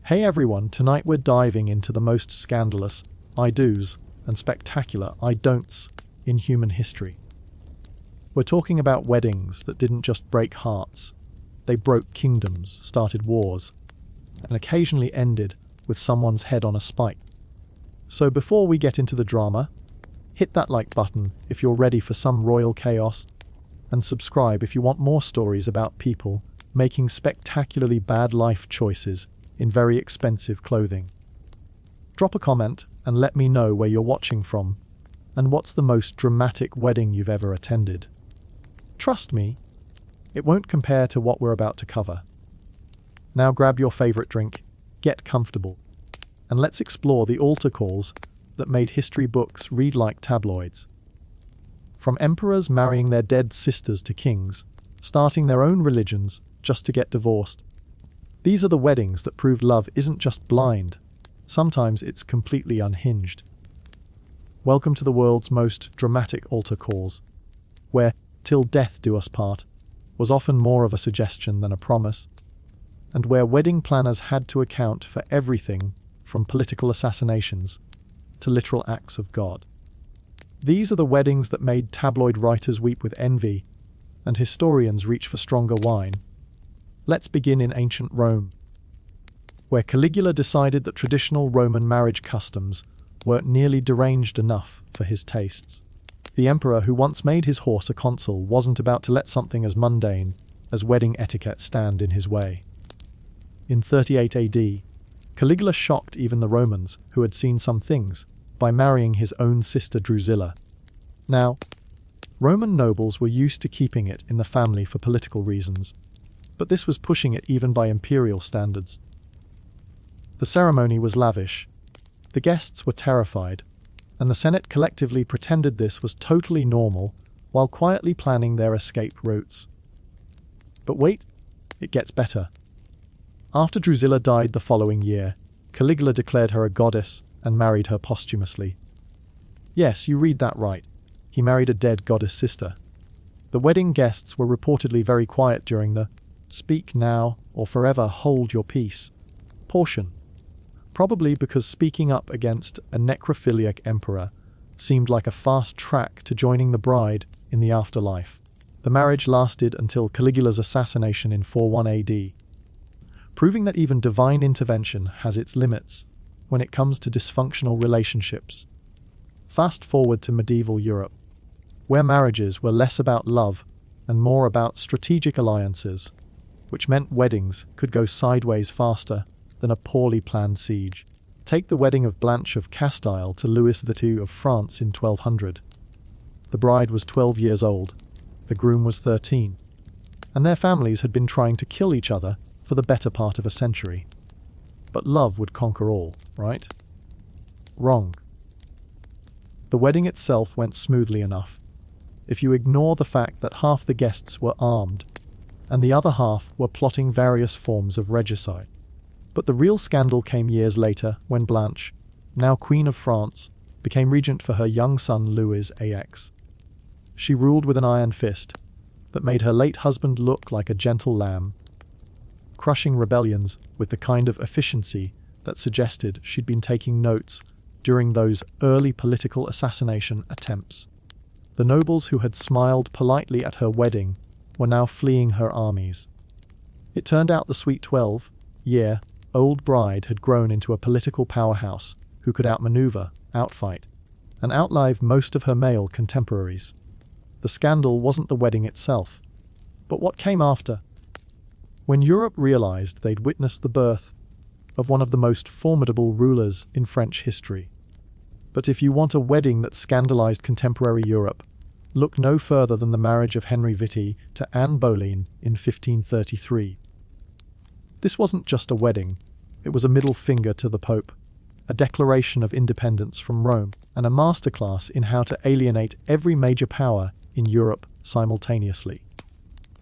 Hey everyone, tonight we're diving into the most scandalous I do's and spectacular I don'ts in human history. We're talking about weddings that didn't just break hearts, they broke kingdoms, started wars, and occasionally ended with someone's head on a spike. So before we get into the drama, hit that like button if you're ready for some royal chaos, and subscribe if you want more stories about people making spectacularly bad life choices in very expensive clothing. Drop a comment and let me know where you're watching from, and what's the most dramatic wedding you've ever attended. Trust me, it won't compare to what we're about to cover. Now grab your favorite drink, get comfortable, and let's explore the altar calls that made history books read like tabloids. From emperors marrying their dead sisters to kings, starting their own religions just to get divorced. These are the weddings that prove love isn't just blind, sometimes it's completely unhinged. Welcome to the world's most dramatic altar calls, where "till death do us part" was often more of a suggestion than a promise, and where wedding planners had to account for everything from political assassinations to literal acts of God. These are the weddings that made tabloid writers weep with envy and historians reach for stronger wine. Let's begin in ancient Rome, where Caligula decided that traditional Roman marriage customs weren't nearly deranged enough for his tastes. The emperor who once made his horse a consul wasn't about to let something as mundane as wedding etiquette stand in his way. In 38 AD, Caligula shocked even the Romans, who had seen some things, by marrying his own sister Drusilla. Now, Roman nobles were used to keeping it in the family for political reasons, but this was pushing it even by imperial standards. The ceremony was lavish, the guests were terrified, and the Senate collectively pretended this was totally normal while quietly planning their escape routes. But wait, it gets better. After Drusilla died the following year, Caligula declared her a goddess and married her posthumously. Yes, you read that right. He married a dead goddess sister. The wedding guests were reportedly very quiet during the "speak now or forever hold your peace" portion, probably because speaking up against a necrophiliac emperor seemed like a fast track to joining the bride in the afterlife. The marriage lasted until Caligula's assassination in 41 AD, proving that even divine intervention has its limits when it comes to dysfunctional relationships. Fast forward to medieval Europe, where marriages were less about love and more about strategic alliances, which meant weddings could go sideways faster than a poorly planned siege. Take the wedding of Blanche of Castile to Louis II of France in 1200. The bride was 12 years old, the groom was 13, and their families had been trying to kill each other for the better part of a century. But love would conquer all, right? Wrong. The wedding itself went smoothly enough, if you ignore the fact that half the guests were armed, and the other half were plotting various forms of regicide. But the real scandal came years later when Blanche, now Queen of France, became regent for her young son Louis AX. She ruled with an iron fist that made her late husband look like a gentle lamb, crushing rebellions with the kind of efficiency that suggested she'd been taking notes during those early political assassination attempts. The nobles who had smiled politely at her wedding were now fleeing her armies. It turned out the sweet 12-year-old bride had grown into a political powerhouse who could outmaneuver, outfight, and outlive most of her male contemporaries. The scandal wasn't the wedding itself, but what came after. When Europe realized they'd witnessed the birth of one of the most formidable rulers in French history. But if you want a wedding that scandalized contemporary Europe, look no further than the marriage of Henry Vitti to Anne Boleyn in 1533. This wasn't just a wedding, it was a middle finger to the Pope, a declaration of independence from Rome, and a masterclass in how to alienate every major power in Europe simultaneously.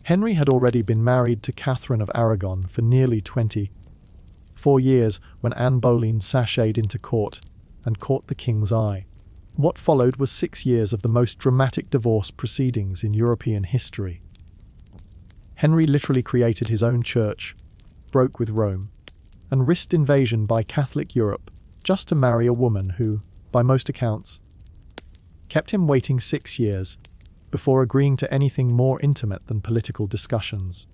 Henry had already been married to Catherine of Aragon for nearly 24 years when Anne Boleyn sashayed into court and caught the king's eye. What followed was 6 years of the most dramatic divorce proceedings in European history. Henry literally created his own church, broke with Rome, and risked invasion by Catholic Europe just to marry a woman who, by most accounts, kept him waiting 6 years before agreeing to anything more intimate than political discussions.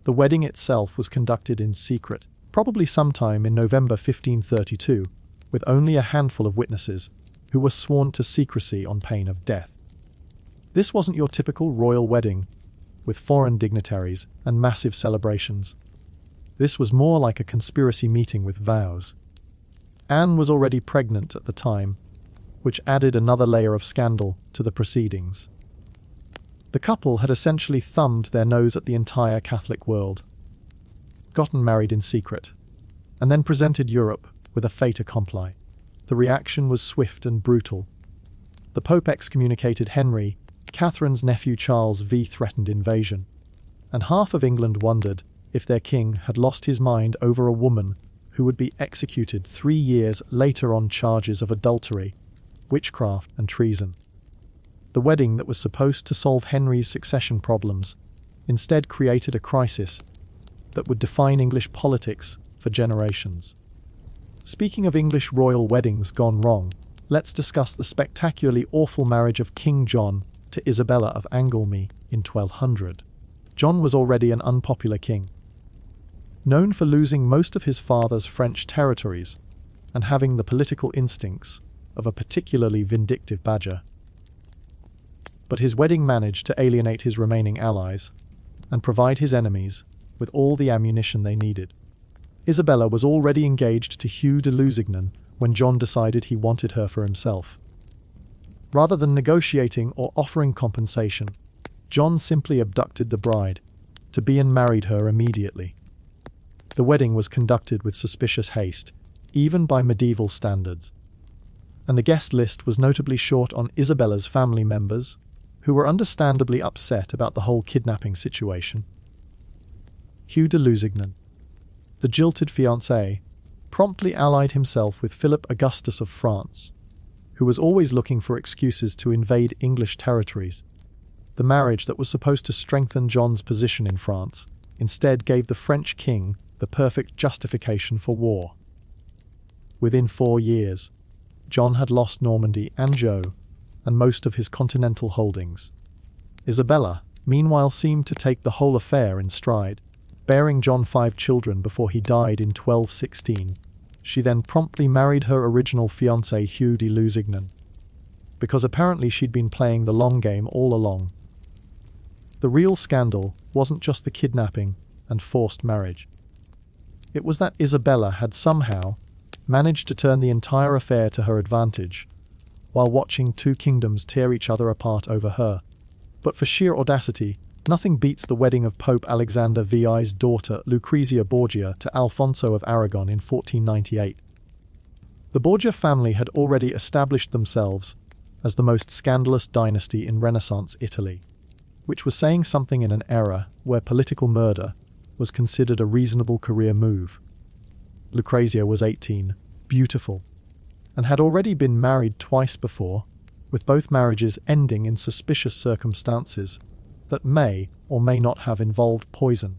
The wedding itself was conducted in secret, probably sometime in November 1532, with only a handful of witnesses who were sworn to secrecy on pain of death. This wasn't your typical royal wedding, with foreign dignitaries and massive celebrations. This was more like a conspiracy meeting with vows. Anne was already pregnant at the time, which added another layer of scandal to the proceedings. The couple had essentially thumbed their nose at the entire Catholic world, gotten married in secret, and then presented Europe with a fait accompli. The reaction was swift and brutal. The Pope excommunicated Henry, Catherine's nephew Charles threatened invasion, and half of England wondered if their king had lost his mind over a woman who would be executed 3 years later on charges of adultery, witchcraft, and treason. The wedding that was supposed to solve Henry's succession problems instead created a crisis that would define English politics for generations. Speaking of English royal weddings gone wrong, let's discuss the spectacularly awful marriage of King John to Isabella of Angoulême in 1200. John was already an unpopular king, known for losing most of his father's French territories and having the political instincts of a particularly vindictive badger. But his wedding managed to alienate his remaining allies and provide his enemies with all the ammunition they needed. Isabella was already engaged to Hugh de Lusignan when John decided he wanted her for himself. Rather than negotiating or offering compensation, John simply abducted the bride to be and married her immediately. The wedding was conducted with suspicious haste, even by medieval standards, and the guest list was notably short on Isabella's family members, who were understandably upset about the whole kidnapping situation. Hugh de Lusignan, the jilted fiancé, promptly allied himself with Philip Augustus of France, who was always looking for excuses to invade English territories. The marriage that was supposed to strengthen John's position in France instead gave the French king the perfect justification for war. Within 4 years, John had lost Normandy, Anjou, and most of his continental holdings. Isabella, meanwhile, seemed to take the whole affair in stride, bearing John 5 children before he died in 1216. She then promptly married her original fiancé Hugh de Lusignan, because apparently she'd been playing the long game all along. The real scandal wasn't just the kidnapping and forced marriage. It was that Isabella had somehow managed to turn the entire affair to her advantage, while watching 2 kingdoms tear each other apart over her. But for sheer audacity, nothing beats the wedding of Pope Alexander VI's daughter Lucrezia Borgia to Alfonso of Aragon in 1498. The Borgia family had already established themselves as the most scandalous dynasty in Renaissance Italy, which was saying something in an era where political murder was considered a reasonable career move. Lucrezia was 18, beautiful, and had already been married twice before, with both marriages ending in suspicious circumstances that may or may not have involved poison.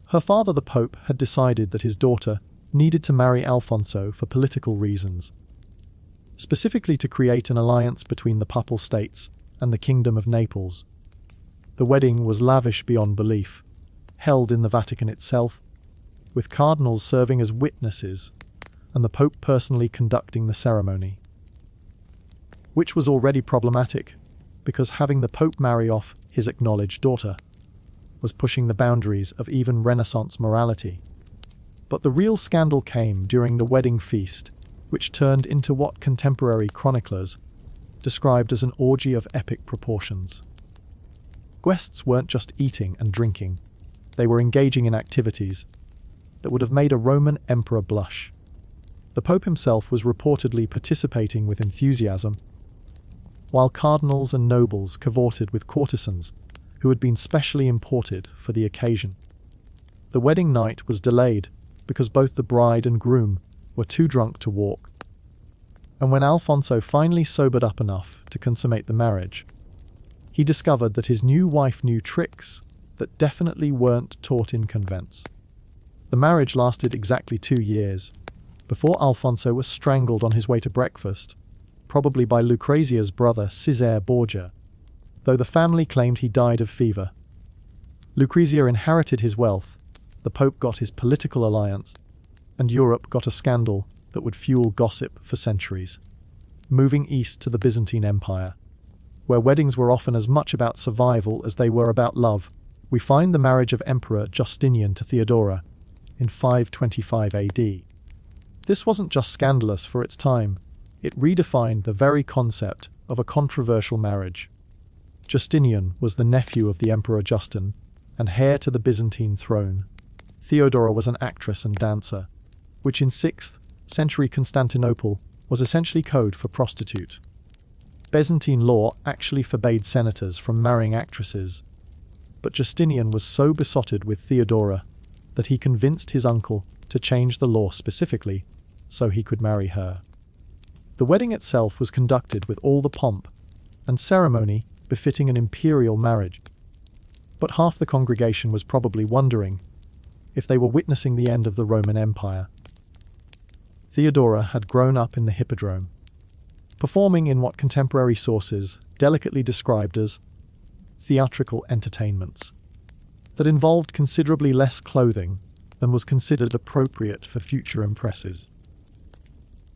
Her father, the Pope, had decided that his daughter needed to marry Alfonso for political reasons, specifically to create an alliance between the Papal States and the Kingdom of Naples. The wedding was lavish beyond belief, held in the Vatican itself, with cardinals serving as witnesses and the Pope personally conducting the ceremony, which was already problematic because having the Pope marry off his acknowledged daughter was pushing the boundaries of even Renaissance morality. But the real scandal came during the wedding feast, which turned into what contemporary chroniclers described as an orgy of epic proportions. Guests weren't just eating and drinking, they were engaging in activities that would have made a Roman emperor blush. The Pope himself was reportedly participating with enthusiasm, while cardinals and nobles cavorted with courtesans who had been specially imported for the occasion. The wedding night was delayed because both the bride and groom were too drunk to walk, and when Alfonso finally sobered up enough to consummate the marriage, he discovered that his new wife knew tricks that definitely weren't taught in convents. The marriage lasted exactly 2 years, before Alfonso was strangled on his way to breakfast, probably by Lucrezia's brother Cesare Borgia, though the family claimed he died of fever. Lucrezia inherited his wealth, the Pope got his political alliance, and Europe got a scandal that would fuel gossip for centuries. Moving east to the Byzantine Empire, where weddings were often as much about survival as they were about love, we find the marriage of Emperor Justinian to Theodora in 525 AD. This wasn't just scandalous for its time, it redefined the very concept of a controversial marriage. Justinian was the nephew of the Emperor Justin and heir to the Byzantine throne. Theodora was an actress and dancer, which in 6th century Constantinople was essentially code for prostitute. Byzantine law actually forbade senators from marrying actresses, but Justinian was so besotted with Theodora that he convinced his uncle to change the law specifically so he could marry her. The wedding itself was conducted with all the pomp and ceremony befitting an imperial marriage, but half the congregation was probably wondering if they were witnessing the end of the Roman Empire. Theodora had grown up in the Hippodrome, performing in what contemporary sources delicately described as theatrical entertainments that involved considerably less clothing than was considered appropriate for future empresses.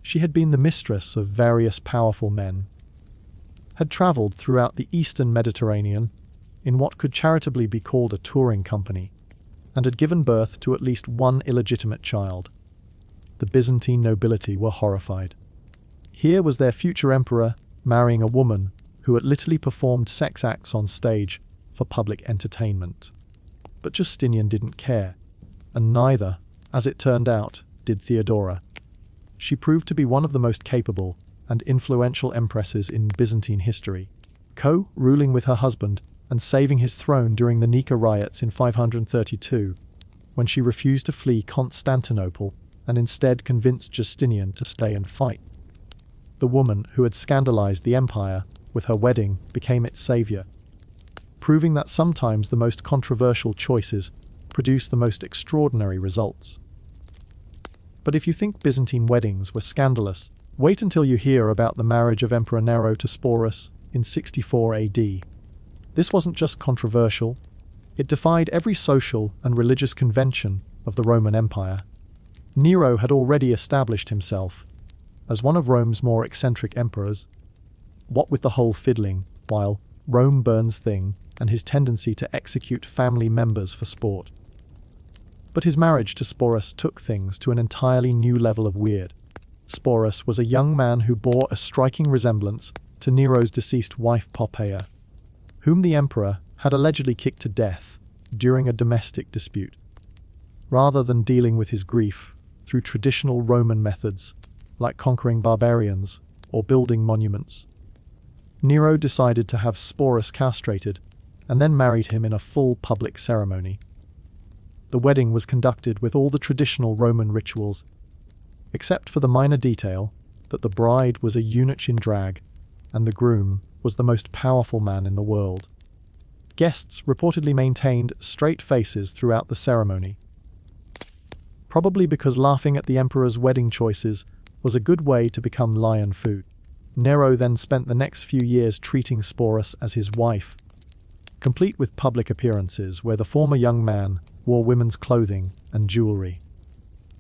She had been the mistress of various powerful men, had travelled throughout the eastern Mediterranean in what could charitably be called a touring company, and had given birth to at least one illegitimate child. The Byzantine nobility were horrified. Here was their future emperor marrying a woman who had literally performed sex acts on stage for public entertainment. But Justinian didn't care, and neither, as it turned out, did Theodora. She proved to be one of the most capable and influential empresses in Byzantine history, co-ruling with her husband and saving his throne during the Nika riots in 532, when she refused to flee Constantinople and instead convinced Justinian to stay and fight. The woman who had scandalized the empire with her wedding became its savior, proving that sometimes the most controversial choices produce the most extraordinary results. But if you think Byzantine weddings were scandalous, wait until you hear about the marriage of Emperor Nero to Sporus in 64 AD. This wasn't just controversial, it defied every social and religious convention of the Roman Empire. Nero had already established himself as one of Rome's more eccentric emperors, what with the whole fiddling while Rome burns thing and his tendency to execute family members for sport. But his marriage to Sporus took things to an entirely new level of weird. Sporus was a young man who bore a striking resemblance to Nero's deceased wife Poppaea, whom the emperor had allegedly kicked to death during a domestic dispute. Rather than dealing with his grief through traditional Roman methods, like conquering barbarians or building monuments, Nero decided to have Sporus castrated and then married him in a full public ceremony. The wedding was conducted with all the traditional Roman rituals, except for the minor detail that the bride was a eunuch in drag and the groom was the most powerful man in the world. Guests reportedly maintained straight faces throughout the ceremony, probably because laughing at the emperor's wedding choices was a good way to become lion food. Nero then spent the next few years treating Sporus as his wife, complete with public appearances where the former young man wore women's clothing and jewelry.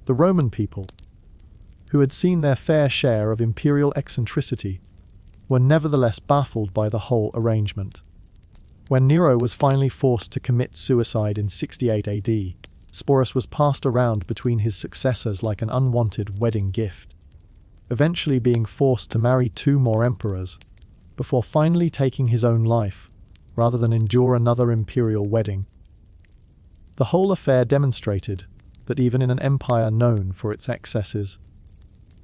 The Roman people, who had seen their fair share of imperial eccentricity, were nevertheless baffled by the whole arrangement. When Nero was finally forced to commit suicide in 68 AD, Sporus was passed around between his successors like an unwanted wedding gift, eventually being forced to marry 2 more emperors, before finally taking his own life, rather than endure another imperial wedding. The whole affair demonstrated that even in an empire known for its excesses,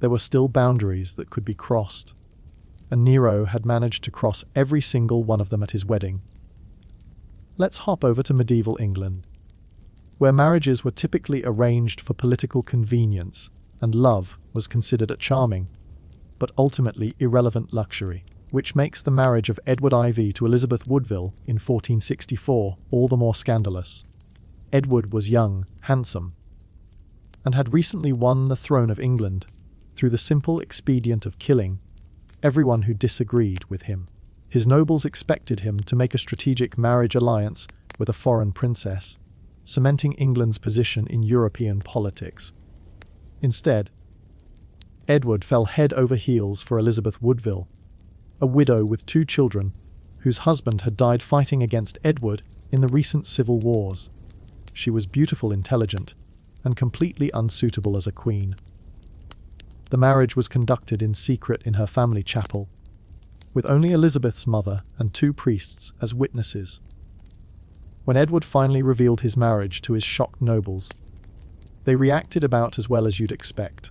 there were still boundaries that could be crossed, and Nero had managed to cross every single one of them at his wedding. Let's hop over to medieval England, where marriages were typically arranged for political convenience and love was considered a charming, but ultimately irrelevant luxury, which makes the marriage of Edward IV to Elizabeth Woodville in 1464 all the more scandalous. Edward was young, handsome, and had recently won the throne of England through the simple expedient of killing everyone who disagreed with him. His nobles expected him to make a strategic marriage alliance with a foreign princess, cementing England's position in European politics. Instead, Edward fell head over heels for Elizabeth Woodville, a widow with 2 children, whose husband had died fighting against Edward in the recent civil wars. She was beautiful, intelligent, and completely unsuitable as a queen. The marriage was conducted in secret in her family chapel, with only Elizabeth's mother and 2 priests as witnesses. When Edward finally revealed his marriage to his shocked nobles, they reacted about as well as you'd expect.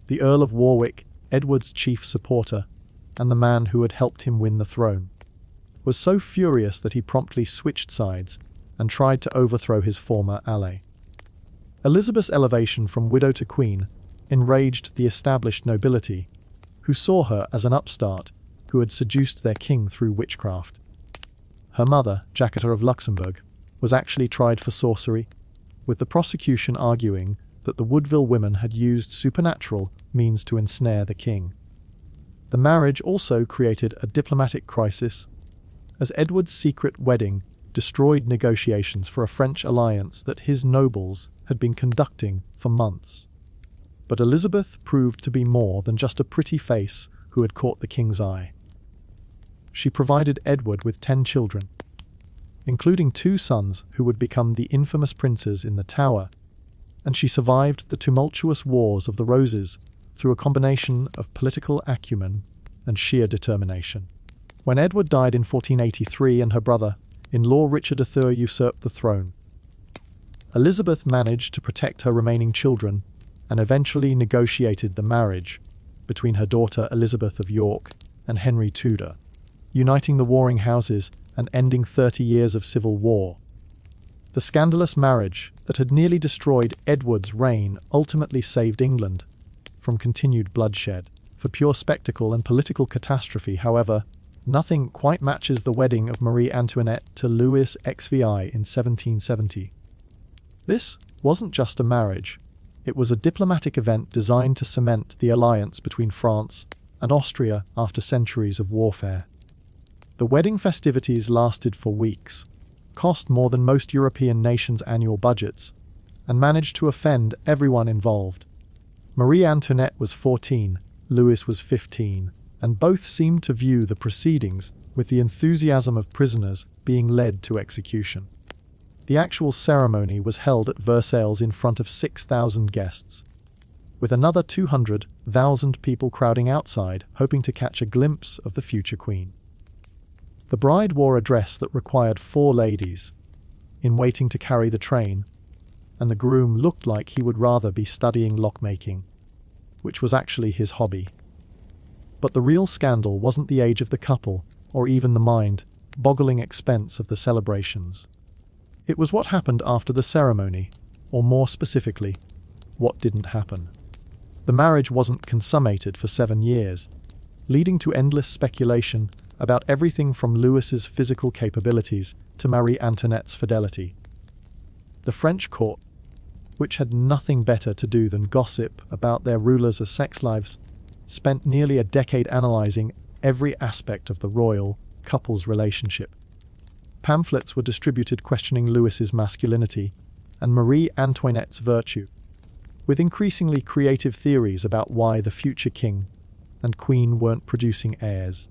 The Earl of Warwick, Edward's chief supporter, and the man who had helped him win the throne, was so furious that he promptly switched sides and tried to overthrow his former ally. Elizabeth's elevation from widow to queen enraged the established nobility, who saw her as an upstart who had seduced their king through witchcraft. Her mother, Jacquetta of Luxembourg, was actually tried for sorcery, with the prosecution arguing that the Woodville women had used supernatural means to ensnare the king. The marriage also created a diplomatic crisis, as Edward's secret wedding destroyed negotiations for a French alliance that his nobles had been conducting for months. But Elizabeth proved to be more than just a pretty face who had caught the king's eye. She provided Edward with 10 children, including 2 sons who would become the infamous princes in the Tower, and she survived the tumultuous Wars of the Roses through a combination of political acumen and sheer determination. When Edward died in 1483 and her brother-in-law Richard III usurped the throne, Elizabeth managed to protect her remaining children and eventually negotiated the marriage between her daughter Elizabeth of York and Henry Tudor, uniting the warring houses and ending 30 years of civil war. The scandalous marriage that had nearly destroyed Edward's reign ultimately saved England from continued bloodshed. For pure spectacle and political catastrophe, however, nothing quite matches the wedding of Marie Antoinette to Louis XVI in 1770. This wasn't just a marriage. It was a diplomatic event designed to cement the alliance between France and Austria after centuries of warfare. The wedding festivities lasted for weeks, cost more than most European nations' annual budgets, and managed to offend everyone involved. Marie Antoinette was 14, Louis was 15, and both seemed to view the proceedings with the enthusiasm of prisoners being led to execution. The actual ceremony was held at Versailles in front of 6,000 guests, with another 200,000 people crowding outside, hoping to catch a glimpse of the future queen. The bride wore a dress that required 4 ladies in waiting to carry the train, and the groom looked like he would rather be studying lockmaking, which was actually his hobby. But the real scandal wasn't the age of the couple, or even the mind-boggling expense of the celebrations. It was what happened after the ceremony, or more specifically, what didn't happen. The marriage wasn't consummated for 7 years, leading to endless speculation about everything from Louis's physical capabilities to Marie Antoinette's fidelity. The French court, which had nothing better to do than gossip about their rulers' sex lives, spent nearly a decade analyzing every aspect of the royal couple's relationship. Pamphlets were distributed questioning Louis's masculinity and Marie Antoinette's virtue, with increasingly creative theories about why the future king and queen weren't producing heirs.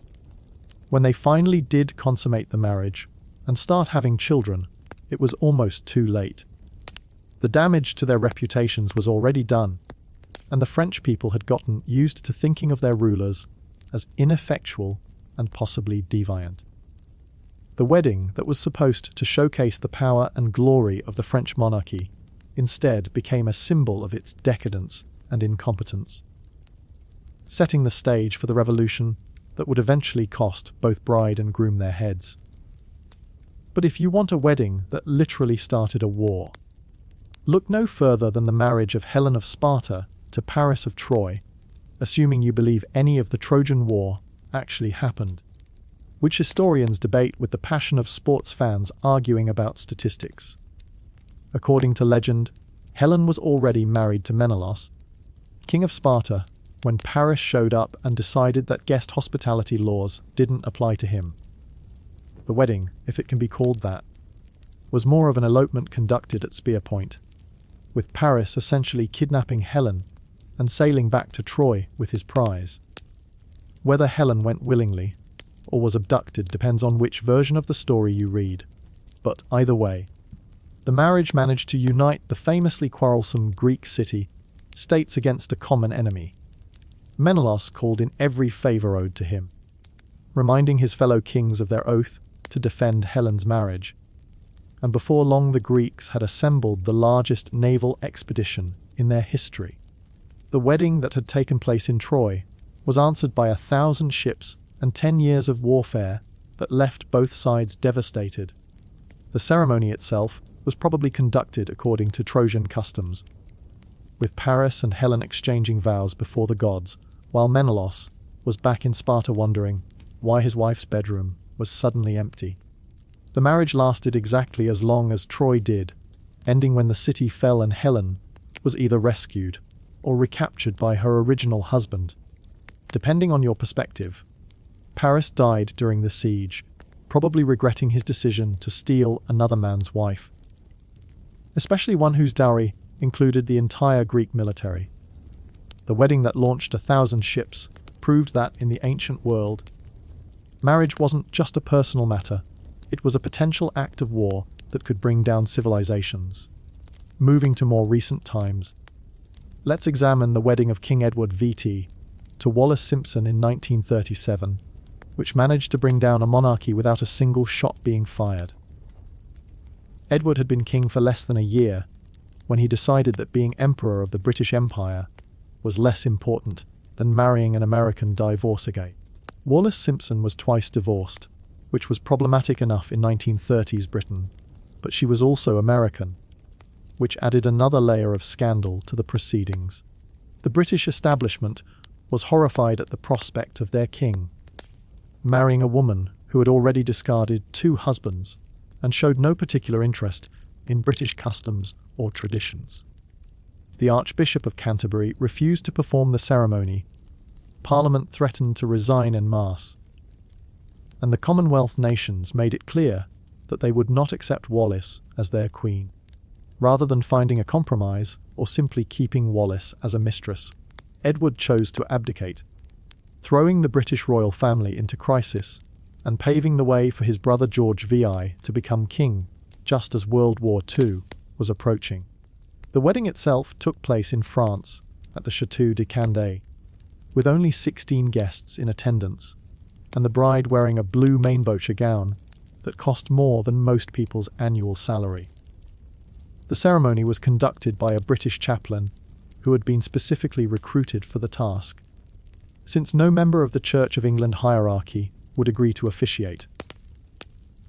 When they finally did consummate the marriage and start having children, it was almost too late. The damage to their reputations was already done, and the French people had gotten used to thinking of their rulers as ineffectual and possibly deviant. The wedding that was supposed to showcase the power and glory of the French monarchy instead became a symbol of its decadence and incompetence, setting the stage for the revolution that would eventually cost both bride and groom their heads. But if you want a wedding that literally started a war, look no further than the marriage of Helen of Sparta to Paris of Troy, assuming you believe any of the Trojan War actually happened, which historians debate with the passion of sports fans arguing about statistics. According to legend, Helen was already married to Menelaus, king of Sparta, when Paris showed up and decided that guest hospitality laws didn't apply to him. The wedding, if it can be called that, was more of an elopement conducted at Spear Point, with Paris essentially kidnapping Helen and sailing back to Troy with his prize. Whether Helen went willingly or was abducted depends on which version of the story you read, but either way, the marriage managed to unite the famously quarrelsome Greek city-states against a common enemy. Menelaus called in every favour owed to him, reminding his fellow kings of their oath to defend Helen's marriage. And before long the Greeks had assembled the largest naval expedition in their history. The wedding that had taken place in Troy was answered by 1,000 ships and 10 years of warfare that left both sides devastated. The ceremony itself was probably conducted according to Trojan customs, with Paris and Helen exchanging vows before the gods, while Menelaus was back in Sparta wondering why his wife's bedroom was suddenly empty. The marriage lasted exactly as long as Troy did, ending when the city fell and Helen was either rescued or recaptured by her original husband. Depending on your perspective, Paris died during the siege, probably regretting his decision to steal another man's wife, especially one whose dowry included the entire Greek military. The wedding that launched 1,000 ships proved that in the ancient world, marriage wasn't just a personal matter, it was a potential act of war that could bring down civilizations. Moving to more recent times, let's examine the wedding of King Edward VT to Wallis Simpson in 1937, which managed to bring down a monarchy without a single shot being fired. Edward had been king for less than a year when he decided that being Emperor of the British Empire was less important than marrying an American divorcegate. Wallis Simpson was twice divorced, which was problematic enough in 1930s Britain, but she was also American, which added another layer of scandal to the proceedings. The British establishment was horrified at the prospect of their king marrying a woman who had already discarded 2 husbands and showed no particular interest in British customs or traditions. The Archbishop of Canterbury refused to perform the ceremony. Parliament threatened to resign en masse, and the Commonwealth nations made it clear that they would not accept Wallis as their queen. Rather than finding a compromise or simply keeping Wallis as a mistress, Edward chose to abdicate, throwing the British royal family into crisis and paving the way for his brother George VI to become king just as World War II was approaching. The wedding itself took place in France at the Château de Candé, with only 16 guests in attendance, and the bride wearing a blue mainbocher gown that cost more than most people's annual salary. The ceremony was conducted by a British chaplain who had been specifically recruited for the task, since no member of the Church of England hierarchy would agree to officiate.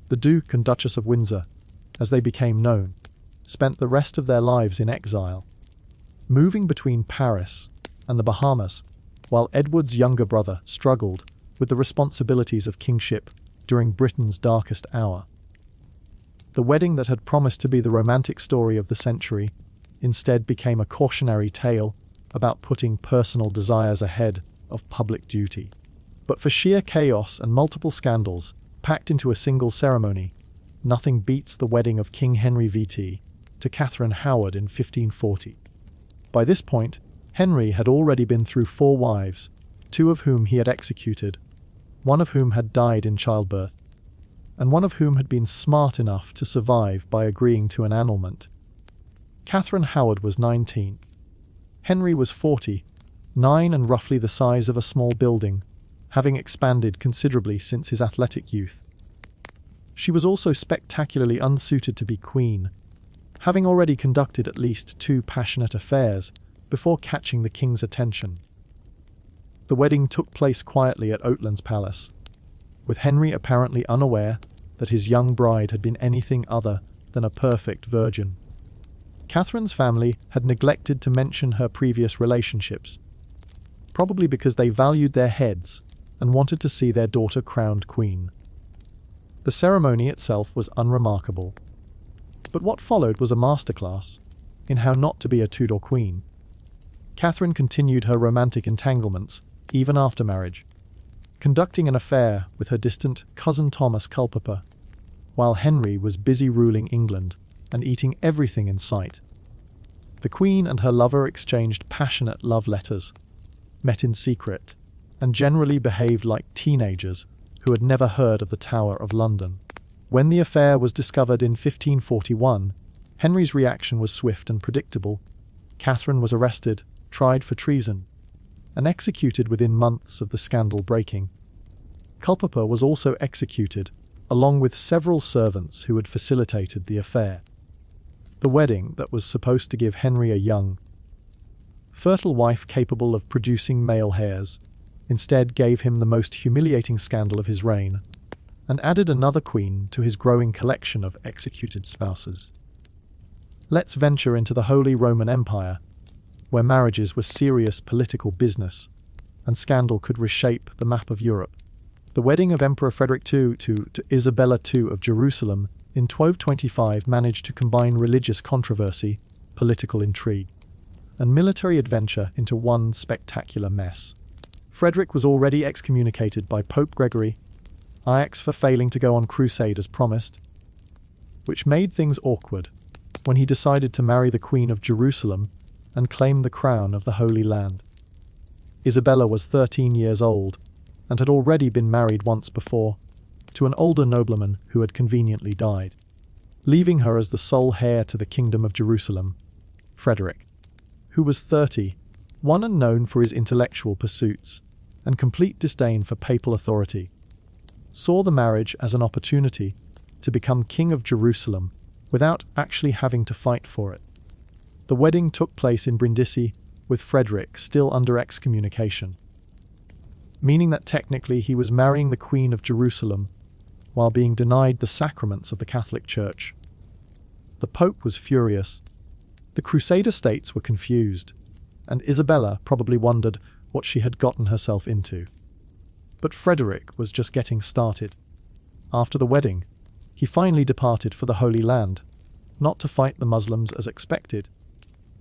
The Duke and Duchess of Windsor, as they became known, spent the rest of their lives in exile, moving between Paris and the Bahamas, while Edward's younger brother struggled with the responsibilities of kingship during Britain's darkest hour. The wedding that had promised to be the romantic story of the century instead became a cautionary tale about putting personal desires ahead of public duty. But for sheer chaos and multiple scandals packed into a single ceremony, nothing beats the wedding of King Henry VT to Catherine Howard in 1540. By this point, Henry had already been through 4 wives, 2 of whom he had executed, one of whom had died in childbirth, and one of whom had been smart enough to survive by agreeing to an annulment. Catherine Howard was 19. Henry was 49 and roughly the size of a small building, having expanded considerably since his athletic youth. She was also spectacularly unsuited to be queen, having already conducted at least 2 passionate affairs before catching the king's attention. The wedding took place quietly at Oatlands Palace, with Henry apparently unaware that his young bride had been anything other than a perfect virgin. Catherine's family had neglected to mention her previous relationships, probably because they valued their heads and wanted to see their daughter crowned queen. The ceremony itself was unremarkable, but what followed was a masterclass. in How Not to Be a Tudor Queen. Catherine continued her romantic entanglements even after marriage, conducting an affair with her distant cousin Thomas Culpeper, while Henry was busy ruling England and eating everything in sight. The Queen and her lover exchanged passionate love letters, met in secret, and generally behaved like teenagers who had never heard of the Tower of London. When the affair was discovered in 1541, Henry's reaction was swift and predictable. Catherine was arrested, tried for treason, and executed within months of the scandal breaking. Culpeper was also executed, along with several servants who had facilitated the affair. The wedding that was supposed to give Henry a young, fertile wife capable of producing male heirs, instead gave him the most humiliating scandal of his reign, and added another queen to his growing collection of executed spouses. Let's venture into the Holy Roman Empire, where marriages were serious political business, and scandal could reshape the map of Europe. The wedding of Emperor Frederick II to Isabella II of Jerusalem in 1225 managed to combine religious controversy, political intrigue, and military adventure into one spectacular mess. Frederick was already excommunicated by Pope Gregory IX for failing to go on crusade as promised, which made things awkward when he decided to marry the Queen of Jerusalem and claim the crown of the Holy Land. Isabella was 13 years old and had already been married once before, to an older nobleman who had conveniently died, leaving her as the sole heir to the Kingdom of Jerusalem. Frederick, who was 31 and known for his intellectual pursuits and complete disdain for papal authority, saw the marriage as an opportunity to become King of Jerusalem without actually having to fight for it. The wedding took place in Brindisi, with Frederick still under excommunication, meaning that technically he was marrying the Queen of Jerusalem while being denied the sacraments of the Catholic Church. The Pope was furious. The Crusader states were confused, and Isabella probably wondered what she had gotten herself into. But Frederick was just getting started. After the wedding, he finally departed for the Holy Land, not to fight the Muslims as expected,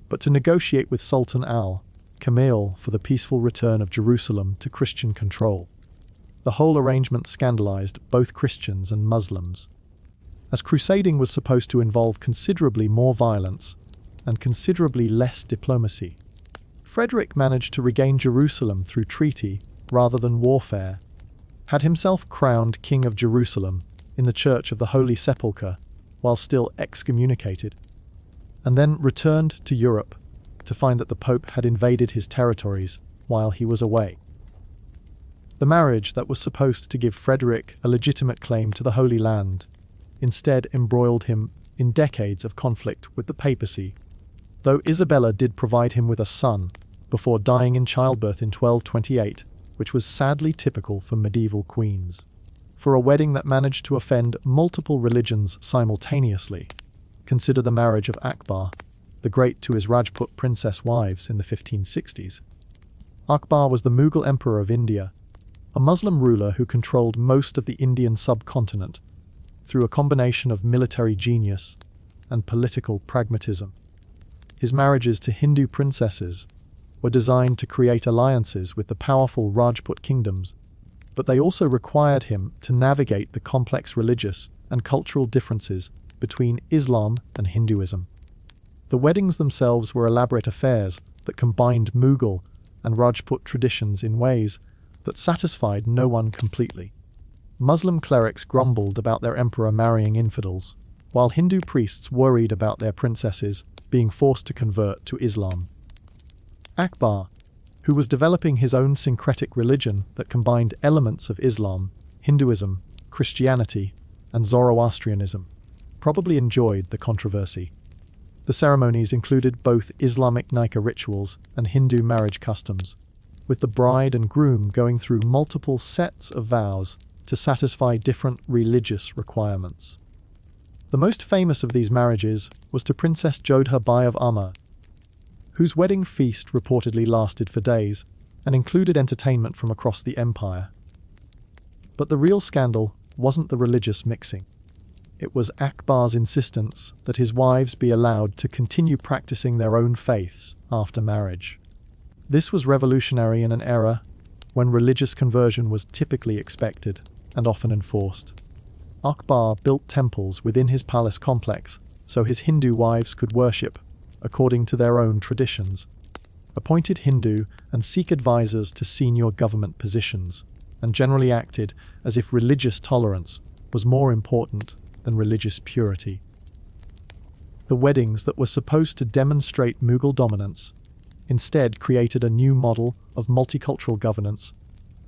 but to negotiate with Sultan al-Kamil for the peaceful return of Jerusalem to Christian control. The whole arrangement scandalized both Christians and Muslims, as crusading was supposed to involve considerably more violence and considerably less diplomacy. Frederick managed to regain Jerusalem through treaty rather than warfare, had himself crowned King of Jerusalem in the Church of the Holy Sepulchre while still excommunicated, and then returned to Europe to find that the Pope had invaded his territories while he was away. The marriage that was supposed to give Frederick a legitimate claim to the Holy Land instead embroiled him in decades of conflict with the papacy, though Isabella did provide him with a son before dying in childbirth in 1228, which was sadly typical for medieval queens. For a wedding that managed to offend multiple religions simultaneously, consider the marriage of Akbar the Great to his Rajput princess wives in the 1560s. Akbar was the Mughal emperor of India, a Muslim ruler who controlled most of the Indian subcontinent through a combination of military genius and political pragmatism. His marriages to Hindu princesses were designed to create alliances with the powerful Rajput kingdoms, but they also required him to navigate the complex religious and cultural differences between Islam and Hinduism. The weddings themselves were elaborate affairs that combined Mughal and Rajput traditions in ways that satisfied no one completely. Muslim clerics grumbled about their emperor marrying infidels, while Hindu priests worried about their princesses being forced to convert to Islam. Akbar, who was developing his own syncretic religion that combined elements of Islam, Hinduism, Christianity, and Zoroastrianism, probably enjoyed the controversy. The ceremonies included both Islamic nikah rituals and Hindu marriage customs, with the bride and groom going through multiple sets of vows to satisfy different religious requirements. The most famous of these marriages was to Princess Jodha Bai of Amr, whose wedding feast reportedly lasted for days and included entertainment from across the empire. But the real scandal wasn't the religious mixing. It was Akbar's insistence that his wives be allowed to continue practicing their own faiths after marriage. This was revolutionary in an era when religious conversion was typically expected and often enforced. Akbar built temples within his palace complex so his Hindu wives could worship according to their own traditions, appointed Hindu and Sikh advisors to senior government positions, and generally acted as if religious tolerance was more important than religious purity. The weddings that were supposed to demonstrate Mughal dominance instead created a new model of multicultural governance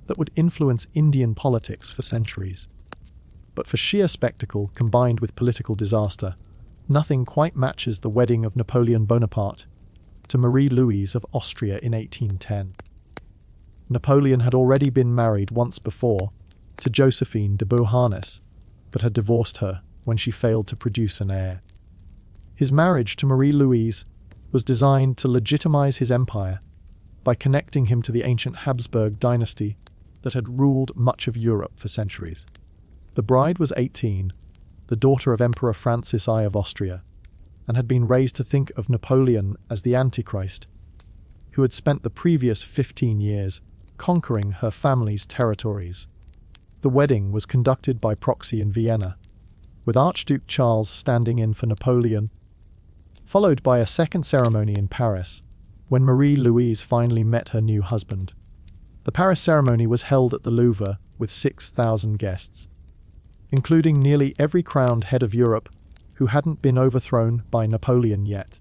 that would influence Indian politics for centuries. But for sheer spectacle combined with political disaster, nothing quite matches the wedding of Napoleon Bonaparte to Marie Louise of Austria in 1810. Napoleon had already been married once before to Josephine de Beauharnais, but had divorced her when she failed to produce an heir. His marriage to Marie Louise was designed to legitimize his empire by connecting him to the ancient Habsburg dynasty that had ruled much of Europe for centuries. The bride was 18, the daughter of Emperor Francis I of Austria, and had been raised to think of Napoleon as the Antichrist, who had spent the previous 15 years conquering her family's territories. The wedding was conducted by proxy in Vienna, with Archduke Charles standing in for Napoleon, followed by a second ceremony in Paris, when Marie Louise finally met her new husband. The Paris ceremony was held at the Louvre with 6,000 guests, including nearly every crowned head of Europe who hadn't been overthrown by Napoleon yet.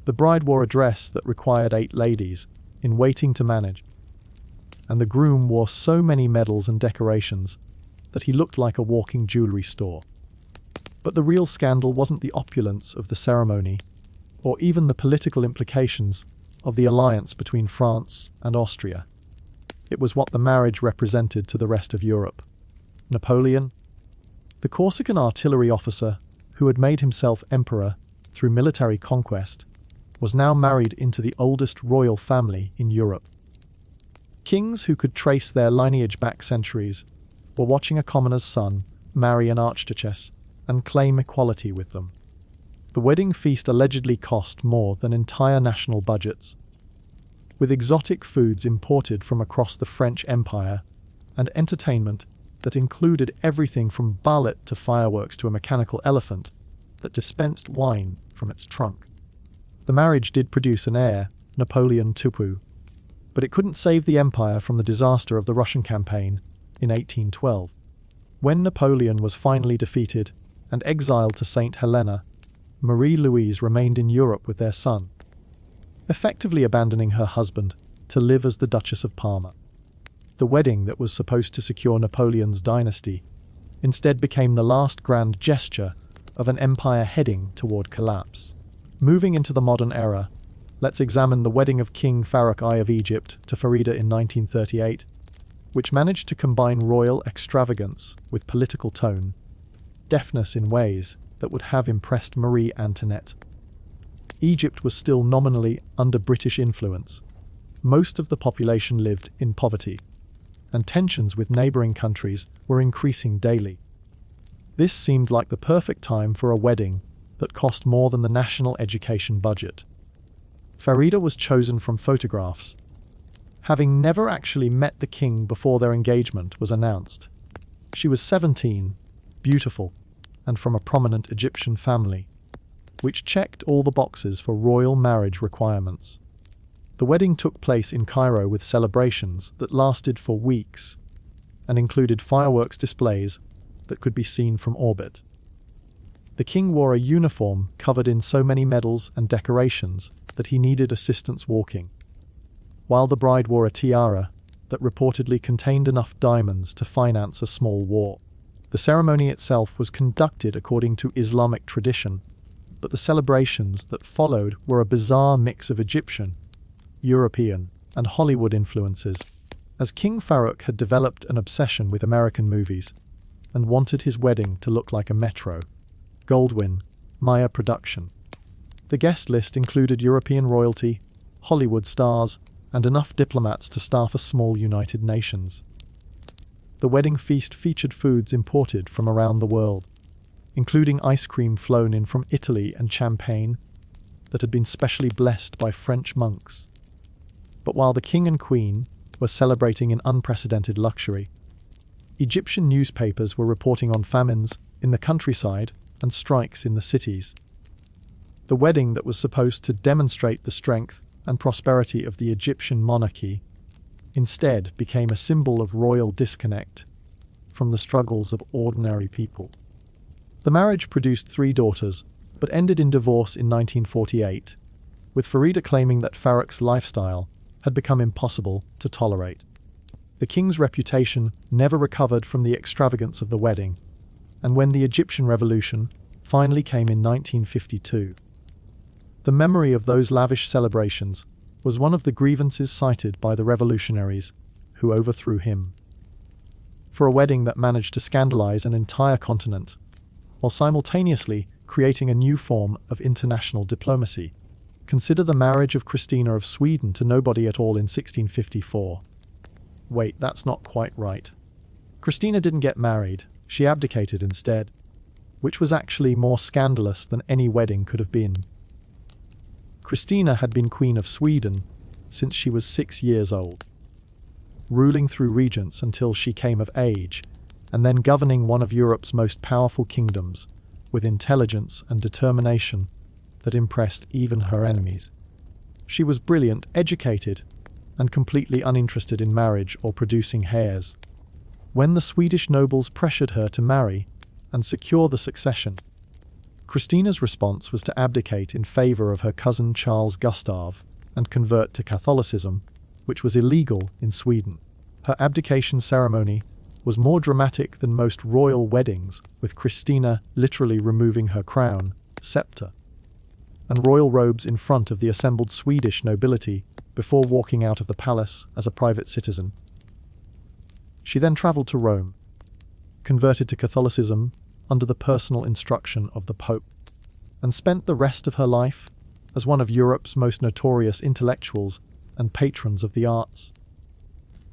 The bride wore a dress that required 8 ladies in waiting to manage, and the groom wore so many medals and decorations that he looked like a walking jewelry store. But the real scandal wasn't the opulence of the ceremony, or even the political implications of the alliance between France and Austria. It was what the marriage represented to the rest of Europe. Napoleon, the Corsican artillery officer who had made himself emperor through military conquest, was now married into the oldest royal family in Europe. Kings who could trace their lineage back centuries were watching a commoner's son marry an archduchess and claim equality with them. The wedding feast allegedly cost more than entire national budgets, with exotic foods imported from across the French Empire and entertainment that included everything from ballet to fireworks to a mechanical elephant that dispensed wine from its trunk. The marriage did produce an heir, Napoleon II, but it couldn't save the empire from the disaster of the Russian campaign in 1812. When Napoleon was finally defeated and exiled to St. Helena, Marie Louise remained in Europe with their son, effectively abandoning her husband to live as the Duchess of Parma. The wedding that was supposed to secure Napoleon's dynasty instead became the last grand gesture of an empire heading toward collapse. Moving into the modern era, let's examine the wedding of King Farouk I of Egypt to Farida in 1938, which managed to combine royal extravagance with political tone, deftness in ways that would have impressed Marie Antoinette. Egypt was still nominally under British influence. Most of the population lived in poverty, and tensions with neighboring countries were increasing daily. This seemed like the perfect time for a wedding that cost more than the national education budget. Farida was chosen from photographs, having never actually met the king before their engagement was announced. She was 17, beautiful, and from a prominent Egyptian family, which checked all the boxes for royal marriage requirements. The wedding took place in Cairo with celebrations that lasted for weeks and included fireworks displays that could be seen from orbit. The king wore a uniform covered in so many medals and decorations that he needed assistance walking, while the bride wore a tiara that reportedly contained enough diamonds to finance a small war. The ceremony itself was conducted according to Islamic tradition, but the celebrations that followed were a bizarre mix of Egyptian, European, and Hollywood influences, as King Farouk had developed an obsession with American movies and wanted his wedding to look like a Metro, Goldwyn, Mayer production. The guest list included European royalty, Hollywood stars, and enough diplomats to staff a small United Nations. The wedding feast featured foods imported from around the world, including ice cream flown in from Italy and champagne that had been specially blessed by French monks. But while the king and queen were celebrating in unprecedented luxury, Egyptian newspapers were reporting on famines in the countryside and strikes in the cities. The wedding that was supposed to demonstrate the strength and prosperity of the Egyptian monarchy instead became a symbol of royal disconnect from the struggles of ordinary people. The marriage produced 3 daughters, but ended in divorce in 1948, with Farida claiming that Farouk's lifestyle had become impossible to tolerate. The king's reputation never recovered from the extravagance of the wedding, and when the Egyptian Revolution finally came in 1952, the memory of those lavish celebrations was one of the grievances cited by the revolutionaries who overthrew him. For a wedding that managed to scandalize an entire continent, while simultaneously creating a new form of international diplomacy, consider the marriage of Christina of Sweden to nobody at all in 1654. Wait, that's not quite right. Christina didn't get married, she abdicated instead, which was actually more scandalous than any wedding could have been. Christina had been Queen of Sweden since she was 6 years old, ruling through regents until she came of age, and then governing one of Europe's most powerful kingdoms with intelligence and determination that impressed even her enemies. She was brilliant, educated, and completely uninterested in marriage or producing heirs. When the Swedish nobles pressured her to marry and secure the succession, Christina's response was to abdicate in favor of her cousin Charles Gustav and convert to Catholicism, which was illegal in Sweden. Her abdication ceremony was more dramatic than most royal weddings, with Christina literally removing her crown, scepter, and royal robes in front of the assembled Swedish nobility before walking out of the palace as a private citizen. She then travelled to Rome, converted to Catholicism under the personal instruction of the Pope, and spent the rest of her life as one of Europe's most notorious intellectuals and patrons of the arts.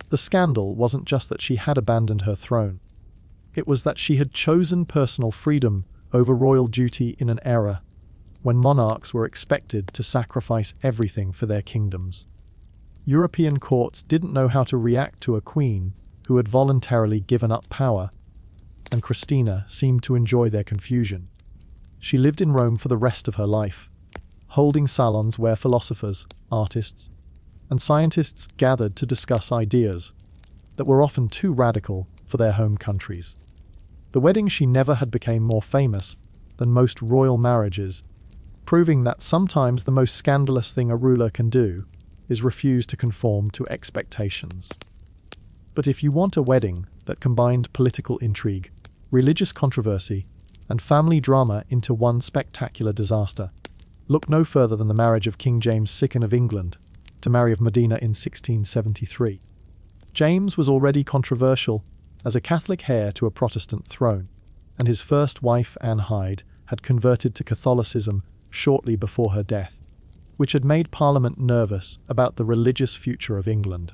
The scandal wasn't just that she had abandoned her throne. It was that she had chosen personal freedom over royal duty in an era when monarchs were expected to sacrifice everything for their kingdoms. European courts didn't know how to react to a queen who had voluntarily given up power, and Christina seemed to enjoy their confusion. She lived in Rome for the rest of her life, holding salons where philosophers, artists, and scientists gathered to discuss ideas that were often too radical for their home countries. The wedding she never had became more famous than most royal marriages, proving that sometimes the most scandalous thing a ruler can do is refuse to conform to expectations. But if you want a wedding that combined political intrigue, religious controversy, and family drama into one spectacular disaster, look no further than the marriage of King James II of England to Mary of Modena in 1673. James was already controversial as a Catholic heir to a Protestant throne, and his first wife, Anne Hyde, had converted to Catholicism shortly before her death, which had made Parliament nervous about the religious future of England.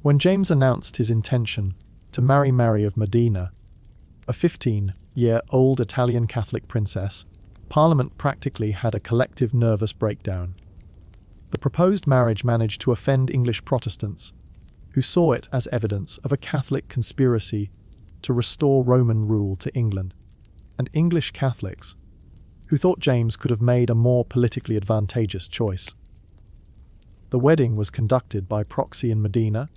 When James announced his intention to marry Mary of Modena, a 15-year-old Italian Catholic princess, Parliament practically had a collective nervous breakdown. The proposed marriage managed to offend English Protestants, who saw it as evidence of a Catholic conspiracy to restore Roman rule to England, and English Catholics, who thought James could have made a more politically advantageous choice. The wedding was conducted by proxy in Modena,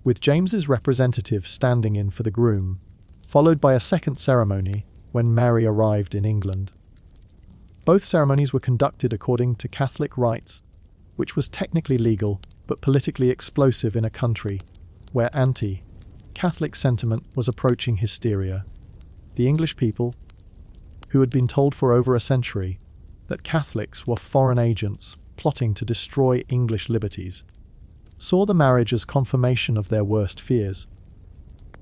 with James's representative standing in for the groom, followed by a second ceremony when Mary arrived in England. Both ceremonies were conducted according to Catholic rites, which was technically legal but politically explosive in a country where anti-Catholic sentiment was approaching hysteria. The English people, who had been told for over a century that Catholics were foreign agents plotting to destroy English liberties, saw the marriage as confirmation of their worst fears.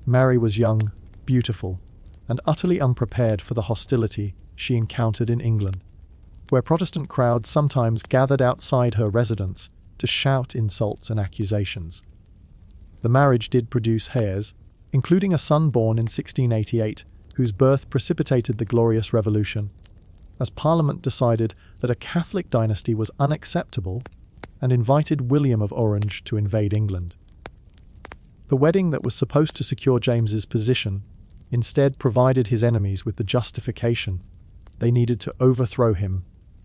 Mary was young, beautiful, and utterly unprepared for the hostility she encountered in England, where Protestant crowds sometimes gathered outside her residence to shout insults and accusations. The marriage did produce heirs, including a son born in 1688 whose birth precipitated the Glorious Revolution, as Parliament decided that a Catholic dynasty was unacceptable and invited William of Orange to invade England. The wedding that was supposed to secure James's position instead provided his enemies with the justification they needed to overthrow him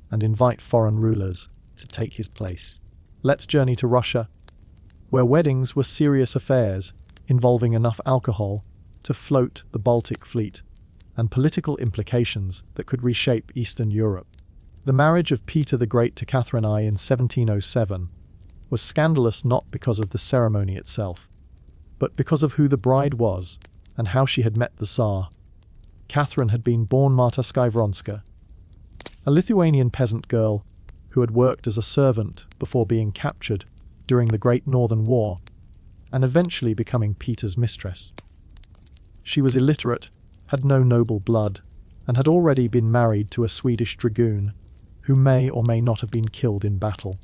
and invite foreign rulers to take his place. Let's journey to Russia, where weddings were serious affairs involving enough alcohol to float the Baltic fleet and political implications that could reshape Eastern Europe. The marriage of Peter the Great to Catherine I in 1707 was scandalous not because of the ceremony itself, but because of who the bride was and how she had met the Tsar. Catherine had been born Marta Skivronska, a Lithuanian peasant girl who had worked as a servant before being captured during the Great Northern War and eventually becoming Peter's mistress. She was illiterate, had no noble blood, and had already been married to a Swedish dragoon who may or may not have been killed in battle.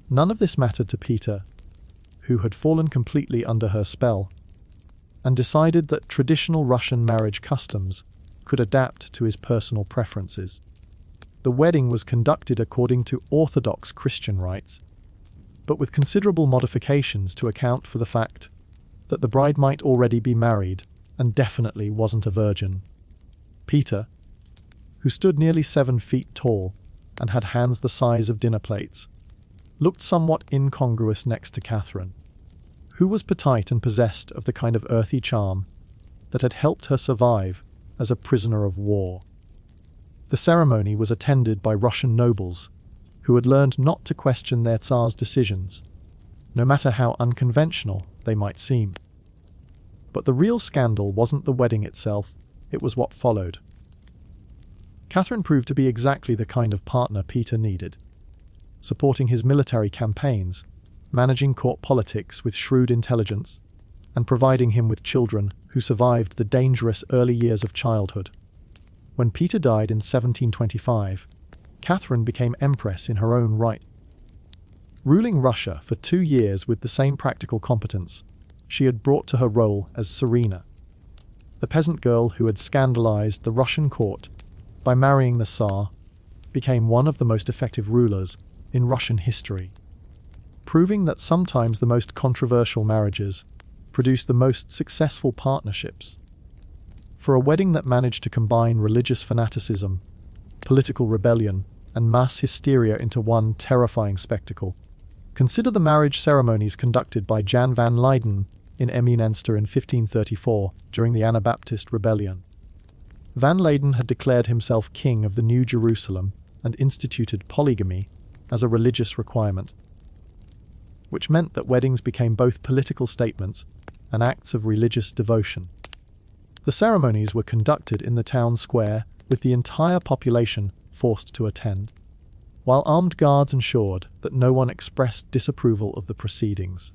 None of this mattered to Peter, who had fallen completely under her spell, and decided that traditional Russian marriage customs could adapt to his personal preferences. The wedding was conducted according to Orthodox Christian rites, but with considerable modifications to account for the fact that the bride might already be married and definitely wasn't a virgin. Peter, who stood nearly 7 feet tall and had hands the size of dinner plates, looked somewhat incongruous next to Catherine, who was petite and possessed of the kind of earthy charm that had helped her survive as a prisoner of war. The ceremony was attended by Russian nobles who had learned not to question their Tsar's decisions, no matter how unconventional they might seem. But the real scandal wasn't the wedding itself, it was what followed. Catherine proved to be exactly the kind of partner Peter needed, supporting his military campaigns, managing court politics with shrewd intelligence, and providing him with children who survived the dangerous early years of childhood. When Peter died in 1725, Catherine became empress in her own right. Ruling Russia for 2 years with the same practical competence she had brought to her role as Serena, the peasant girl who had scandalized the Russian court by marrying the Tsar, became one of the most effective rulers in Russian history, proving that sometimes the most controversial marriages produce the most successful partnerships. For a wedding that managed to combine religious fanaticism, political rebellion, and mass hysteria into one terrifying spectacle, consider the marriage ceremonies conducted by Jan van Leyden in Emmenenster in 1534 during the Anabaptist Rebellion. Van Leyden had declared himself king of the New Jerusalem and instituted polygamy as a religious requirement, which meant that weddings became both political statements and acts of religious devotion. The ceremonies were conducted in the town square with the entire population forced to attend, while armed guards ensured that no one expressed disapproval of the proceedings.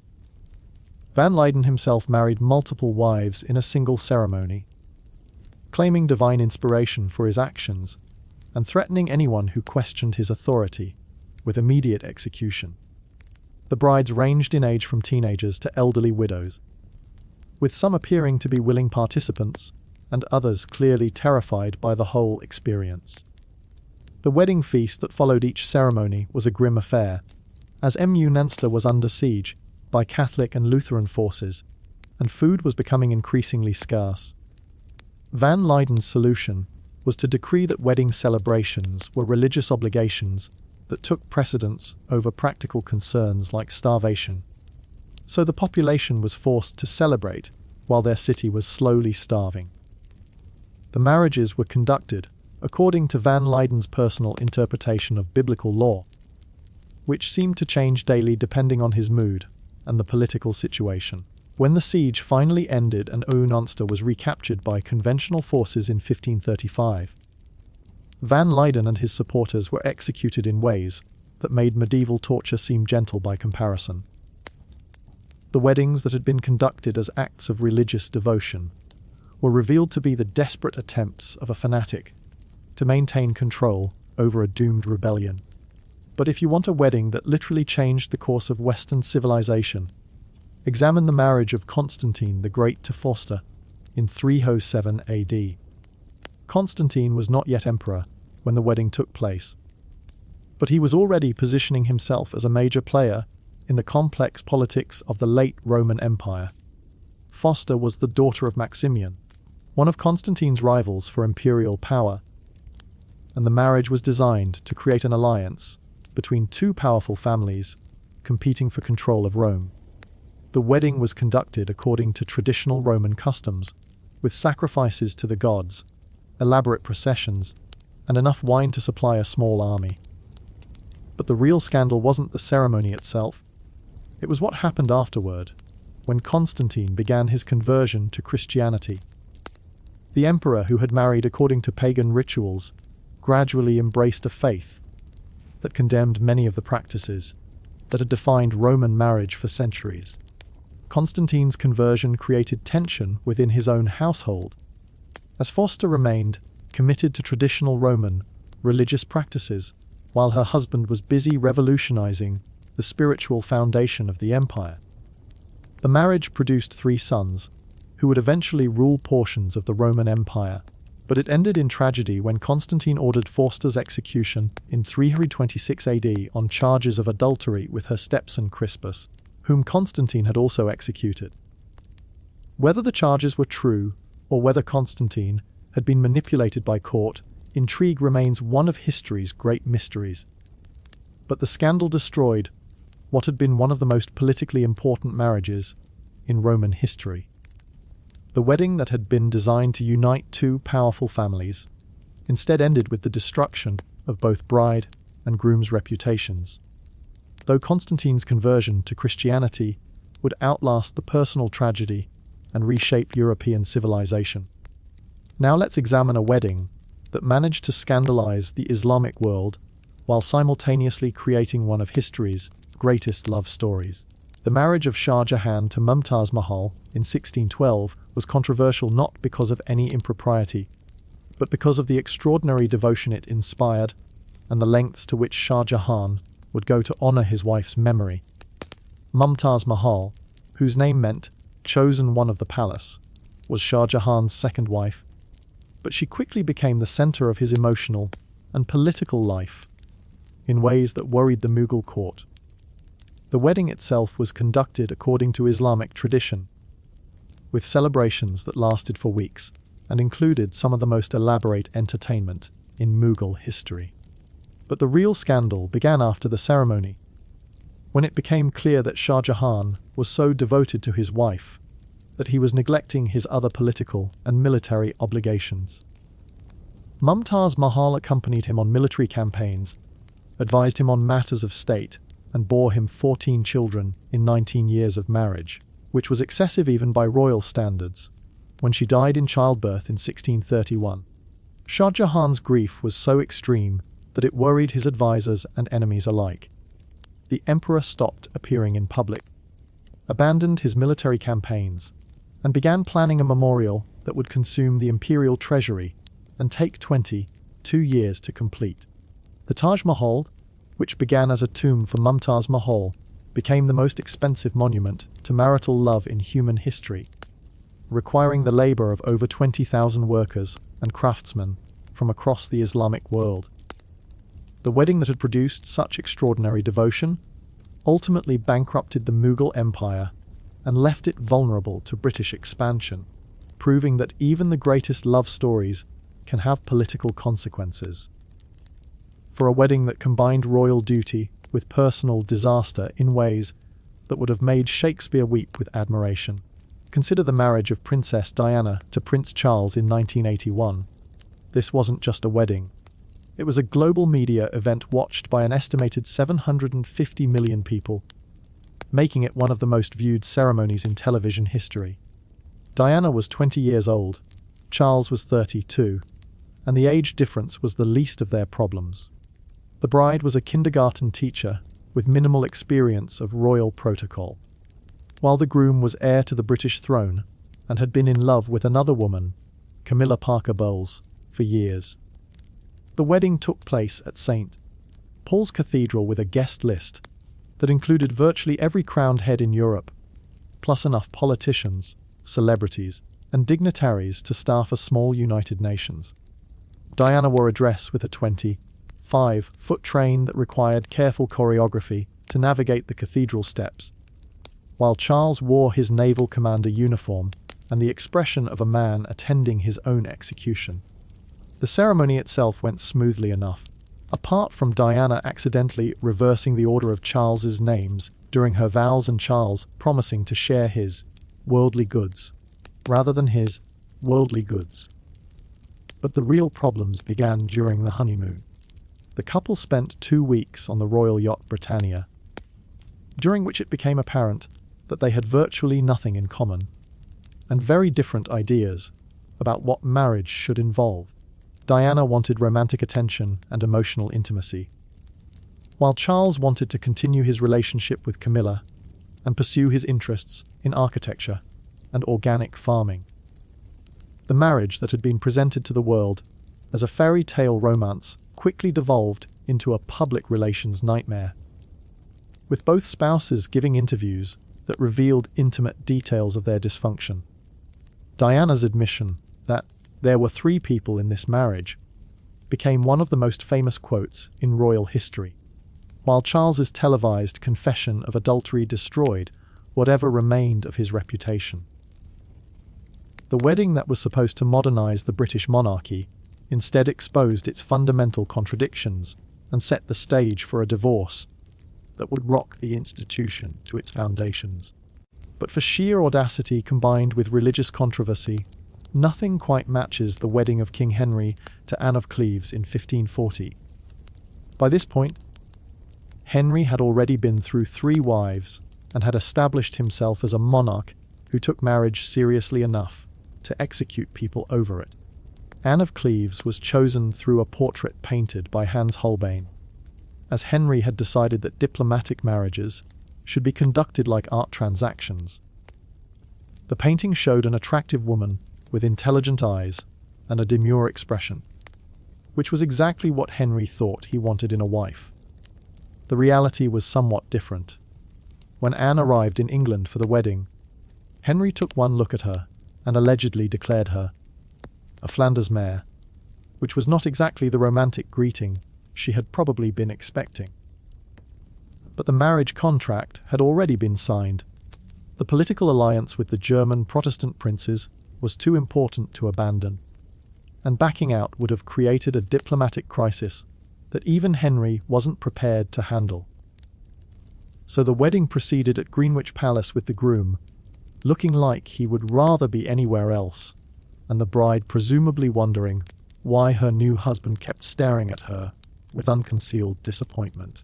Van Leyden himself married multiple wives in a single ceremony, claiming divine inspiration for his actions and threatening anyone who questioned his authority with immediate execution. The brides ranged in age from teenagers to elderly widows, with some appearing to be willing participants and others clearly terrified by the whole experience. The wedding feast that followed each ceremony was a grim affair, as Emmenenster was under siege by Catholic and Lutheran forces, and food was becoming increasingly scarce. Van Leyden's solution was to decree that wedding celebrations were religious obligations that took precedence over practical concerns like starvation. So the population was forced to celebrate while their city was slowly starving. The marriages were conducted according to Van Leyden's personal interpretation of biblical law, which seemed to change daily depending on his mood and the political situation. When the siege finally ended and Emmenenster was recaptured by conventional forces in 1535, Van Leyden and his supporters were executed in ways that made medieval torture seem gentle by comparison. The weddings that had been conducted as acts of religious devotion were revealed to be the desperate attempts of a fanatic to maintain control over a doomed rebellion. But if you want a wedding that literally changed the course of Western civilization, examine the marriage of Constantine the Great to Fausta in 307 AD. Constantine was not yet emperor when the wedding took place, but he was already positioning himself as a major player in the complex politics of the late Roman Empire. Fausta was the daughter of Maximian, one of Constantine's rivals for imperial power, and the marriage was designed to create an alliance between two powerful families competing for control of Rome. The wedding was conducted according to traditional Roman customs, with sacrifices to the gods, elaborate processions, and enough wine to supply a small army. But the real scandal wasn't the ceremony itself. It was what happened afterward, when Constantine began his conversion to Christianity. The emperor, who had married according to pagan rituals, gradually embraced a faith that condemned many of the practices that had defined Roman marriage for centuries. Constantine's conversion created tension within his own household, as Fausta remained committed to traditional Roman religious practices, while her husband was busy revolutionizing the spiritual foundation of the empire. The marriage produced 3 sons, who would eventually rule portions of the Roman Empire, but it ended in tragedy when Constantine ordered Fausta's execution in 326 AD on charges of adultery with her stepson Crispus, whom Constantine had also executed. Whether the charges were true, or whether Constantine had been manipulated by court, intrigue remains one of history's great mysteries. But the scandal destroyed what had been one of the most politically important marriages in Roman history. The wedding that had been designed to unite 2 powerful families instead ended with the destruction of both bride and groom's reputations. Though Constantine's conversion to Christianity would outlast the personal tragedy and reshape European civilization. Now let's examine a wedding that managed to scandalize the Islamic world while simultaneously creating one of history's greatest love stories. The marriage of Shah Jahan to Mumtaz Mahal in 1612 was controversial not because of any impropriety, but because of the extraordinary devotion it inspired and the lengths to which Shah Jahan would go to honor his wife's memory. Mumtaz Mahal, whose name meant chosen one of the palace, was Shah Jahan's second wife, but she quickly became the center of his emotional and political life in ways that worried the Mughal court. The wedding itself was conducted according to Islamic tradition, with celebrations that lasted for weeks and included some of the most elaborate entertainment in Mughal history. But the real scandal began after the ceremony, when it became clear that Shah Jahan was so devoted to his wife that he was neglecting his other political and military obligations. Mumtaz Mahal accompanied him on military campaigns, advised him on matters of state, and bore him 14 children in 19 years of marriage, which was excessive even by royal standards, when she died in childbirth in 1631. Shah Jahan's grief was so extreme that it worried his advisors and enemies alike. The emperor stopped appearing in public, abandoned his military campaigns, and began planning a memorial that would consume the imperial treasury and take 22 years to complete. The Taj Mahal, which began as a tomb for Mumtaz Mahal, became the most expensive monument to marital love in human history, requiring the labor of over 20,000 workers and craftsmen from across the Islamic world. The wedding that had produced such extraordinary devotion ultimately bankrupted the Mughal Empire and left it vulnerable to British expansion, proving that even the greatest love stories can have political consequences. For a wedding that combined royal duty with personal disaster in ways that would have made Shakespeare weep with admiration, consider the marriage of Princess Diana to Prince Charles in 1981. This wasn't just a wedding. It was a global media event watched by an estimated 750 million people, making it one of the most viewed ceremonies in television history. Diana was 20 years old, Charles was 32, and the age difference was the least of their problems. The bride was a kindergarten teacher with minimal experience of royal protocol, while the groom was heir to the British throne and had been in love with another woman, Camilla Parker Bowles, for years. The wedding took place at St. Paul's Cathedral with a guest list that included virtually every crowned head in Europe, plus enough politicians, celebrities, and dignitaries to staff a small United Nations. Diana wore a dress with a 25-foot train that required careful choreography to navigate the cathedral steps, while Charles wore his naval commander uniform and the expression of a man attending his own execution. The ceremony itself went smoothly enough, apart from Diana accidentally reversing the order of Charles's names during her vows and Charles promising to share his worldly goods rather than his worldly goods. But the real problems began during the honeymoon. The couple spent 2 weeks on the royal yacht Britannia, during which it became apparent that they had virtually nothing in common, and very different ideas about what marriage should involve. Diana wanted romantic attention and emotional intimacy, while Charles wanted to continue his relationship with Camilla and pursue his interests in architecture and organic farming. The marriage that had been presented to the world as a fairy tale romance quickly devolved into a public relations nightmare, with both spouses giving interviews that revealed intimate details of their dysfunction. Diana's admission that there were 3 people in this marriage became one of the most famous quotes in royal history, while Charles's televised confession of adultery destroyed whatever remained of his reputation. The wedding that was supposed to modernize the British monarchy instead exposed its fundamental contradictions and set the stage for a divorce that would rock the institution to its foundations. But for sheer audacity combined with religious controversy, nothing quite matches the wedding of King Henry to Anne of Cleves in 1540. By this point, Henry had already been through 3 wives and had established himself as a monarch who took marriage seriously enough to execute people over it. Anne of Cleves was chosen through a portrait painted by Hans Holbein, as Henry had decided that diplomatic marriages should be conducted like art transactions. The painting showed an attractive woman with intelligent eyes and a demure expression, which was exactly what Henry thought he wanted in a wife. The reality was somewhat different. When Anne arrived in England for the wedding, Henry took one look at her and allegedly declared her a Flanders mare, which was not exactly the romantic greeting she had probably been expecting. But the marriage contract had already been signed. The political alliance with the German Protestant princes was too important to abandon, and backing out would have created a diplomatic crisis that even Henry wasn't prepared to handle. So the wedding proceeded at Greenwich Palace with the groom looking like he would rather be anywhere else, and the bride presumably wondering why her new husband kept staring at her with unconcealed disappointment.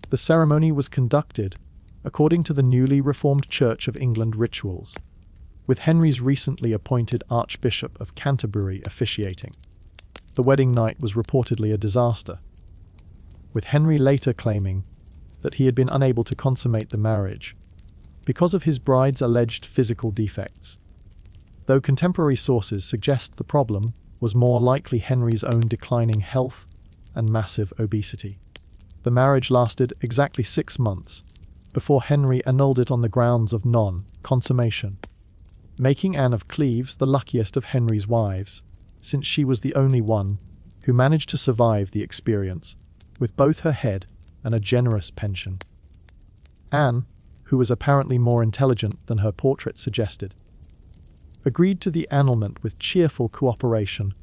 The ceremony was conducted according to the newly reformed Church of England rituals, with Henry's recently appointed Archbishop of Canterbury officiating. The wedding night was reportedly a disaster, with Henry later claiming that he had been unable to consummate the marriage because of his bride's alleged physical defects, though contemporary sources suggest the problem was more likely Henry's own declining health and massive obesity. The marriage lasted exactly 6 months before Henry annulled it on the grounds of non-consummation, making Anne of Cleves the luckiest of Henry's wives, since she was the only one who managed to survive the experience with both her head and a generous pension. Anne, who was apparently more intelligent than her portrait suggested, agreed to the annulment with cheerful cooperation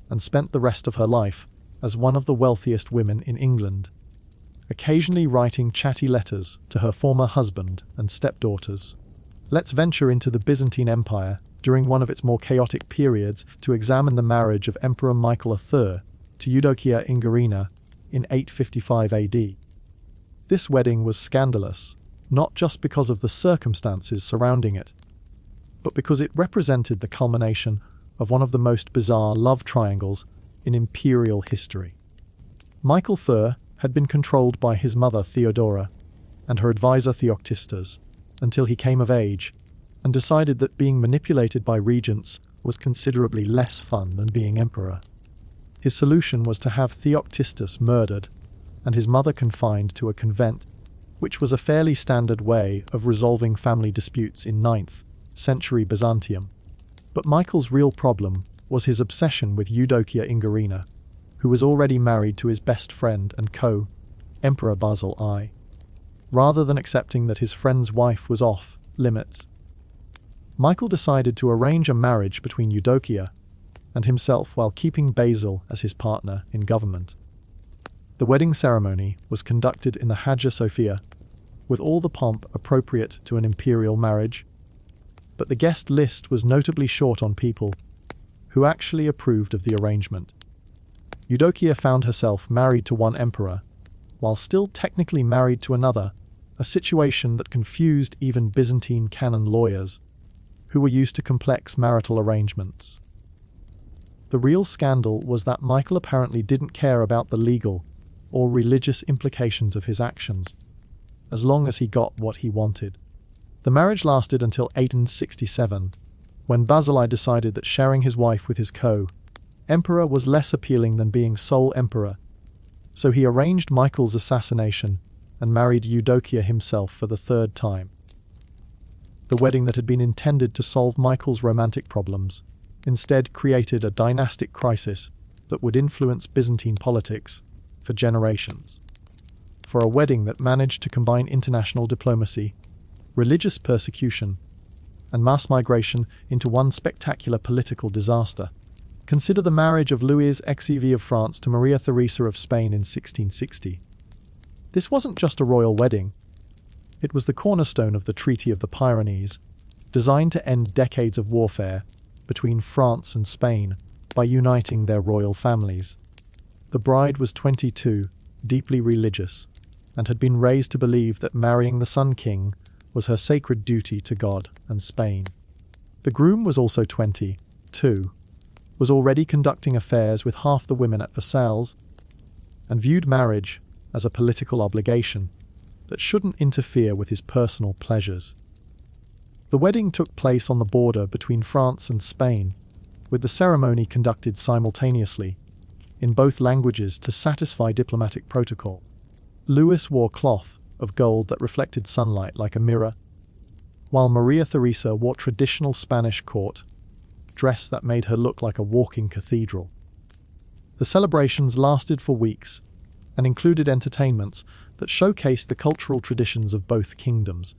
and spent the rest of her life as one of the wealthiest women in England, occasionally writing chatty letters to her former husband and stepdaughters. Let's venture into the Byzantine Empire during one of its more chaotic periods to examine the marriage of Emperor Michael III to Eudokia Ingarina in 855 AD. This wedding was scandalous, not just because of the circumstances surrounding it, but because it represented the culmination of one of the most bizarre love triangles in imperial history. Michael III had been controlled by his mother Theodora and her advisor Theoctistus until he came of age and decided that being manipulated by regents was considerably less fun than being emperor. His solution was to have Theoctistus murdered and his mother confined to a convent, which was a fairly standard way of resolving family disputes in 9th century Byzantium. But Michael's real problem was his obsession with Eudokia Ingarina, who was already married to his best friend and Emperor Basil I, rather than accepting that his friend's wife was off limits. Michael decided to arrange a marriage between Eudokia and himself while keeping Basil as his partner in government. The wedding ceremony was conducted in the Hagia Sophia, with all the pomp appropriate to an imperial marriage, but the guest list was notably short on people who actually approved of the arrangement. Eudokia found herself married to one emperor, while still technically married to another, a situation that confused even Byzantine canon lawyers, who were used to complex marital arrangements. The real scandal was that Michael apparently didn't care about the legal or religious implications of his actions, as long as he got what he wanted. The marriage lasted until 1867, when Basil I decided that sharing his wife with his emperor was less appealing than being sole emperor, so he arranged Michael's assassination and married Eudokia himself for the third time. The wedding that had been intended to solve Michael's romantic problems instead created a dynastic crisis that would influence Byzantine politics for generations. For a wedding that managed to combine international diplomacy, religious persecution, and mass migration into one spectacular political disaster, consider the marriage of Louis XIV of France to Maria Theresa of Spain in 1660. This wasn't just a royal wedding. It was the cornerstone of the Treaty of the Pyrenees, designed to end decades of warfare between France and Spain by uniting their royal families. The bride was 22, deeply religious, and had been raised to believe that marrying the Sun King was her sacred duty to God and Spain. The groom was also 22, was already conducting affairs with half the women at Versailles, and viewed marriage as a political obligation that shouldn't interfere with his personal pleasures. The wedding took place on the border between France and Spain, with the ceremony conducted simultaneously, in both languages to satisfy diplomatic protocol. Louis wore cloth of gold that reflected sunlight like a mirror, while Maria Theresa wore traditional Spanish court dress that made her look like a walking cathedral. The celebrations lasted for weeks and included entertainments that showcased the cultural traditions of both kingdoms,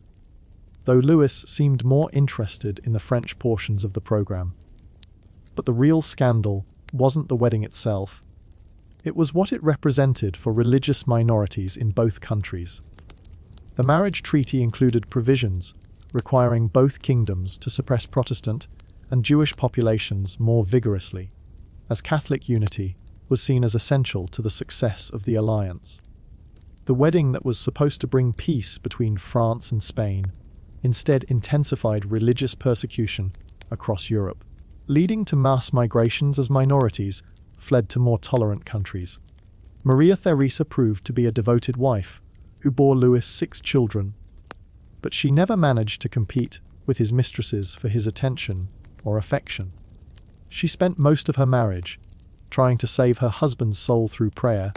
though Louis seemed more interested in the French portions of the program. But the real scandal wasn't the wedding itself. It was what it represented for religious minorities in both countries. The marriage treaty included provisions requiring both kingdoms to suppress Protestant and Jewish populations more vigorously, as Catholic unity was seen as essential to the success of the alliance. The wedding that was supposed to bring peace between France and Spain instead intensified religious persecution across Europe, leading to mass migrations as minorities fled to more tolerant countries. Maria Theresa proved to be a devoted wife who bore Louis 6 children, but she never managed to compete with his mistresses for his attention or affection. She spent most of her marriage trying to save her husband's soul through prayer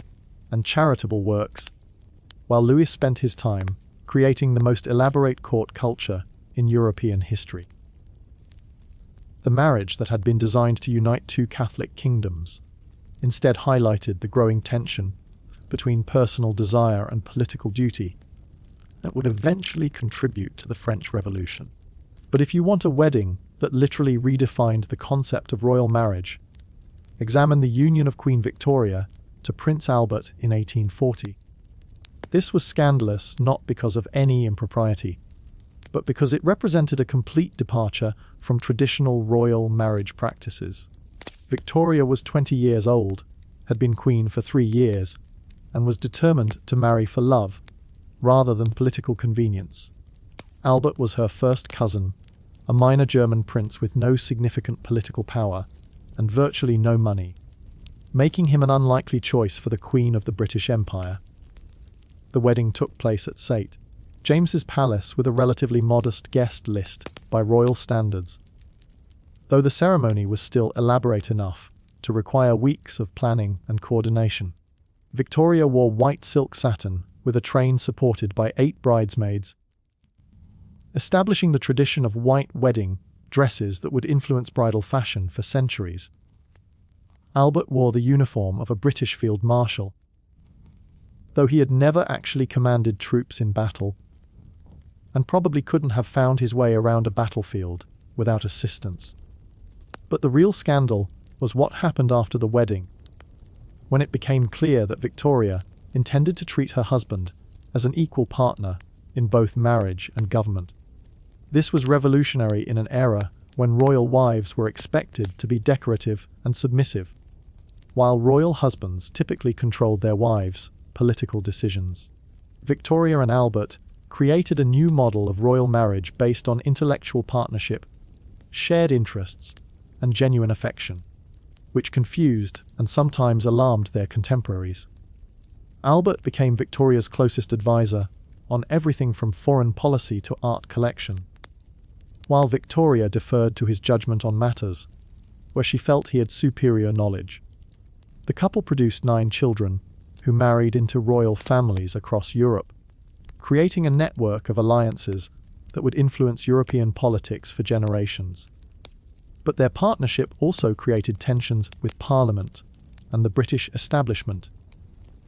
and charitable works, while Louis spent his time creating the most elaborate court culture in European history. The marriage that had been designed to unite two Catholic kingdoms instead highlighted the growing tension between personal desire and political duty that would eventually contribute to the French Revolution. But if you want a wedding that literally redefined the concept of royal marriage, examine the union of Queen Victoria to Prince Albert in 1840. This was scandalous not because of any impropriety, but because it represented a complete departure from traditional royal marriage practices. Victoria was 20 years old, had been queen for 3 years, and was determined to marry for love, rather than political convenience. Albert was her first cousin, a minor German prince with no significant political power and virtually no money, making him an unlikely choice for the Queen of the British Empire. The wedding took place at St. James's Palace with a relatively modest guest list by royal standards, though the ceremony was still elaborate enough to require weeks of planning and coordination. Victoria wore white silk satin with a train supported by 8 bridesmaids, establishing the tradition of white wedding dresses that would influence bridal fashion for centuries. Albert wore the uniform of a British field marshal, though he had never actually commanded troops in battle, and probably couldn't have found his way around a battlefield without assistance. But the real scandal was what happened after the wedding, when it became clear that Victoria intended to treat her husband as an equal partner in both marriage and government. This was revolutionary in an era when royal wives were expected to be decorative and submissive, while royal husbands typically controlled their wives' political decisions. Victoria and Albert created a new model of royal marriage based on intellectual partnership, shared interests, and genuine affection, which confused and sometimes alarmed their contemporaries. Albert became Victoria's closest advisor on everything from foreign policy to art collection, while Victoria deferred to his judgment on matters where she felt he had superior knowledge. The couple produced 9 children, who married into royal families across Europe, creating a network of alliances that would influence European politics for generations. But their partnership also created tensions with Parliament and the British establishment,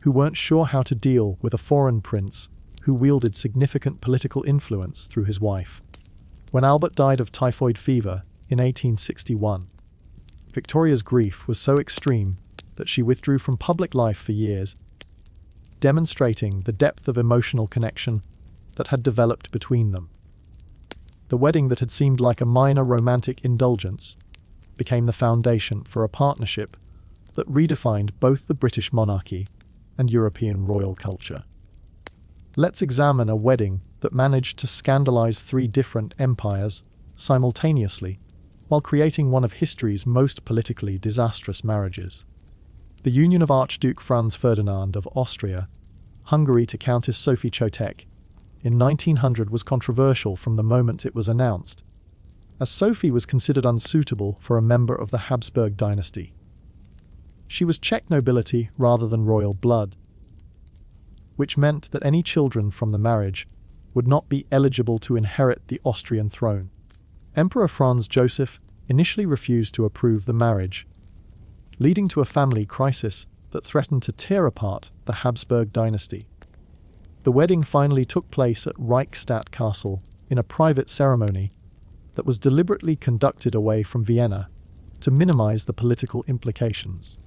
who weren't sure how to deal with a foreign prince who wielded significant political influence through his wife. When Albert died of typhoid fever in 1861, Victoria's grief was so extreme that she withdrew from public life for years, demonstrating the depth of emotional connection that had developed between them. The wedding that had seemed like a minor romantic indulgence became the foundation for a partnership that redefined both the British monarchy and European royal culture. Let's examine a wedding that managed to scandalize 3 different empires simultaneously, while creating one of history's most politically disastrous marriages. The union of Archduke Franz Ferdinand of Austria-Hungary to Countess Sophie Chotek in 1900 was controversial from the moment it was announced, as Sophie was considered unsuitable for a member of the Habsburg dynasty. She was Czech nobility rather than royal blood, which meant that any children from the marriage would not be eligible to inherit the Austrian throne. Emperor Franz Joseph initially refused to approve the marriage, leading to a family crisis that threatened to tear apart the Habsburg dynasty. The wedding finally took place at Reichstadt Castle in a private ceremony that was deliberately conducted away from Vienna to minimize the political implications.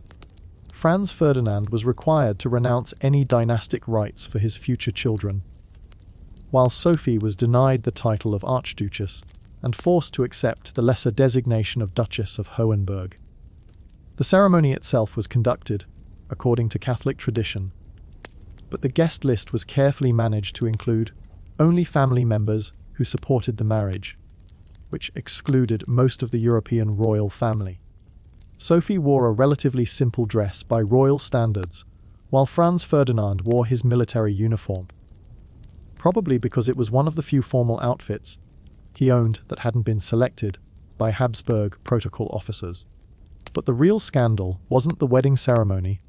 Franz Ferdinand was required to renounce any dynastic rights for his future children, while Sophie was denied the title of Archduchess and forced to accept the lesser designation of Duchess of Hohenberg. The ceremony itself was conducted according to Catholic tradition, but the guest list was carefully managed to include only family members who supported the marriage, which excluded most of the European royal family. Sophie wore a relatively simple dress by royal standards, while Franz Ferdinand wore his military uniform, probably because it was one of the few formal outfits he owned that hadn't been selected by Habsburg protocol officers. But the real scandal wasn't the wedding ceremony.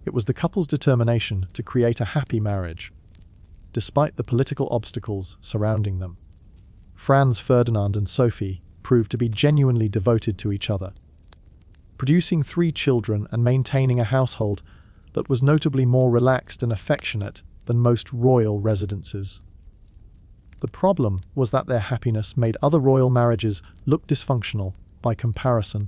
It was the couple's determination to create a happy marriage, despite the political obstacles surrounding them. Franz Ferdinand and Sophie proved to be genuinely devoted to each other, producing 3 children and maintaining a household that was notably more relaxed and affectionate than most royal residences. The problem was that their happiness made other royal marriages look dysfunctional by comparison,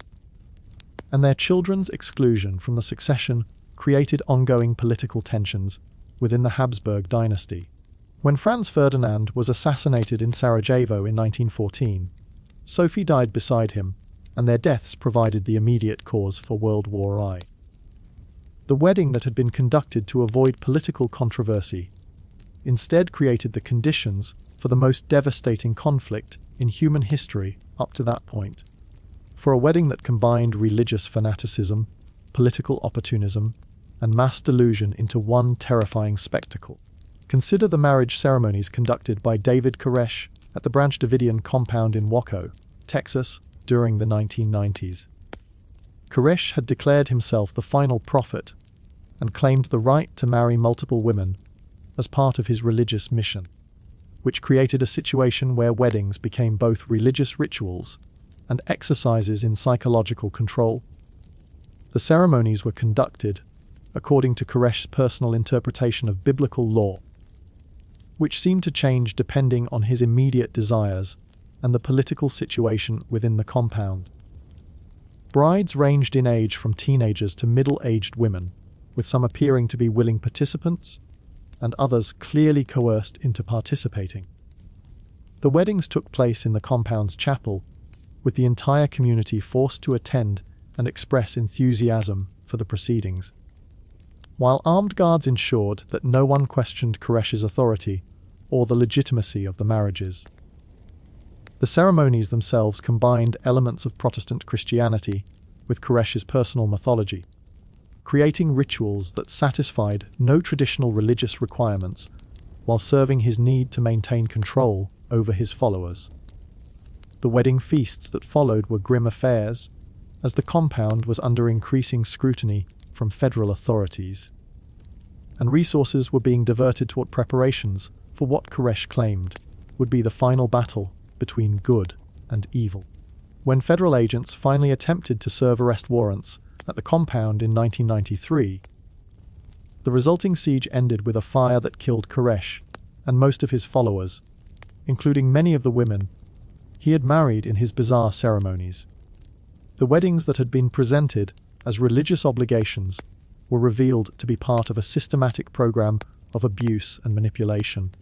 and their children's exclusion from the succession created ongoing political tensions within the Habsburg dynasty. When Franz Ferdinand was assassinated in Sarajevo in 1914, Sophie died beside him, and their deaths provided the immediate cause for World War I. The wedding that had been conducted to avoid political controversy instead created the conditions for the most devastating conflict in human history up to that point. For a wedding that combined religious fanaticism, political opportunism, and mass delusion into one terrifying spectacle. Consider the marriage ceremonies conducted by David Koresh at the Branch Davidian compound in Waco, Texas, during the 1990s. Koresh had declared himself the final prophet and claimed the right to marry multiple women as part of his religious mission, which created a situation where weddings became both religious rituals and exercises in psychological control. The ceremonies were conducted according to Koresh's personal interpretation of biblical law, which seemed to change depending on his immediate desires and the political situation within the compound. Brides ranged in age from teenagers to middle-aged women, with some appearing to be willing participants and others clearly coerced into participating. The weddings took place in the compound's chapel, with the entire community forced to attend and express enthusiasm for the proceedings, while armed guards ensured that no one questioned Koresh's authority or the legitimacy of the marriages. The ceremonies themselves combined elements of Protestant Christianity with Koresh's personal mythology, creating rituals that satisfied no traditional religious requirements while serving his need to maintain control over his followers. The wedding feasts that followed were grim affairs, as the compound was under increasing scrutiny from federal authorities, and resources were being diverted toward preparations for what Koresh claimed would be the final battle between good and evil. When federal agents finally attempted to serve arrest warrants at the compound in 1993, the resulting siege ended with a fire that killed Koresh and most of his followers, including many of the women he had married in his bizarre ceremonies. The weddings that had been presented as religious obligations were revealed to be part of a systematic program of abuse and manipulation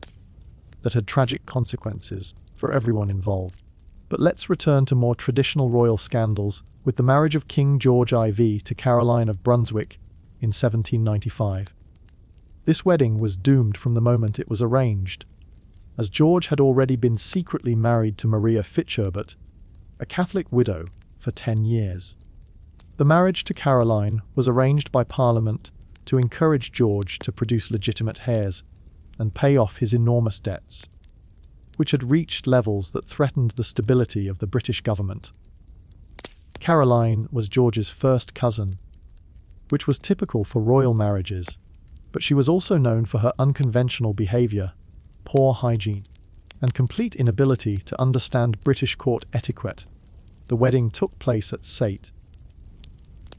that had tragic consequences for everyone involved. But let's return to more traditional royal scandals with the marriage of King George IV to Caroline of Brunswick in 1795. This wedding was doomed from the moment it was arranged, as George had already been secretly married to Maria Fitzherbert, a Catholic widow, for 10 years. The marriage to Caroline was arranged by Parliament to encourage George to produce legitimate heirs and pay off his enormous debts, which had reached levels that threatened the stability of the British government. Caroline was George's first cousin, which was typical for royal marriages, but she was also known for her unconventional behaviour, poor hygiene, and complete inability to understand British court etiquette. The wedding took place at St.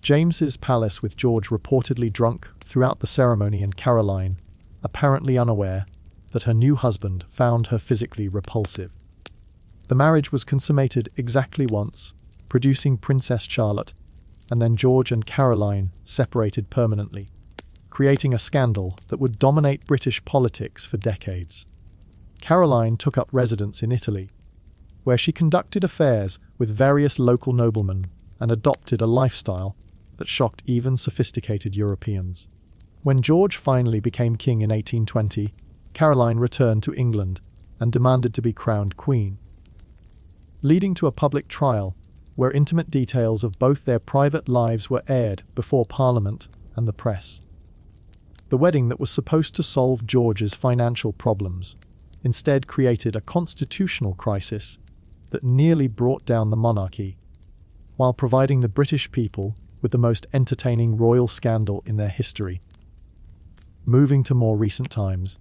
James's Palace, with George reportedly drunk throughout the ceremony and Caroline apparently unaware that her new husband found her physically repulsive. The marriage was consummated exactly once, producing Princess Charlotte, and then George and Caroline separated permanently, creating a scandal that would dominate British politics for decades. Caroline took up residence in Italy, where she conducted affairs with various local noblemen and adopted a lifestyle that shocked even sophisticated Europeans. When George finally became king in 1820, Caroline returned to England and demanded to be crowned queen, leading to a public trial where intimate details of both their private lives were aired before Parliament and the press. The wedding that was supposed to solve George's financial problems instead created a constitutional crisis that nearly brought down the monarchy, while providing the British people with the most entertaining royal scandal in their history. Moving to more recent times,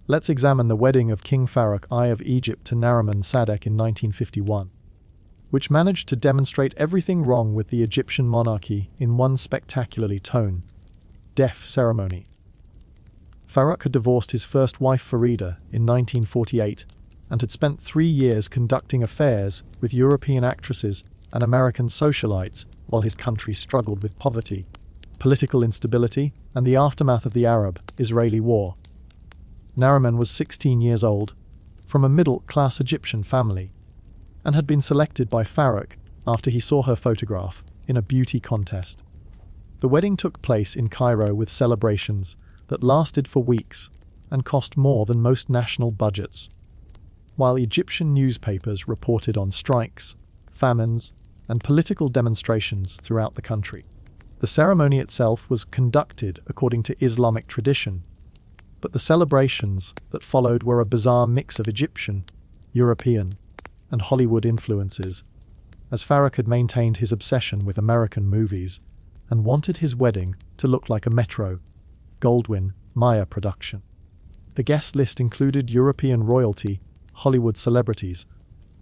let's examine the wedding of King Farouk I of Egypt to Nariman Sadek in 1951, which managed to demonstrate everything wrong with the Egyptian monarchy in one spectacularly tone: deaf ceremony. Farouk had divorced his first wife Farida in 1948 and had spent 3 years conducting affairs with European actresses and American socialites while his country struggled with poverty, political instability, and the aftermath of the Arab-Israeli war. Nariman was 16 years old, from a middle-class Egyptian family, and had been selected by Farouk after he saw her photograph in a beauty contest. The wedding took place in Cairo with celebrations that lasted for weeks and cost more than most national budgets, while Egyptian newspapers reported on strikes, famines, and political demonstrations throughout the country. The ceremony itself was conducted according to Islamic tradition, but the celebrations that followed were a bizarre mix of Egyptian, European, and Hollywood influences, as Farouk had maintained his obsession with American movies and wanted his wedding to look like a Metro-Goldwyn-Mayer production. The guest list included European royalty, Hollywood celebrities,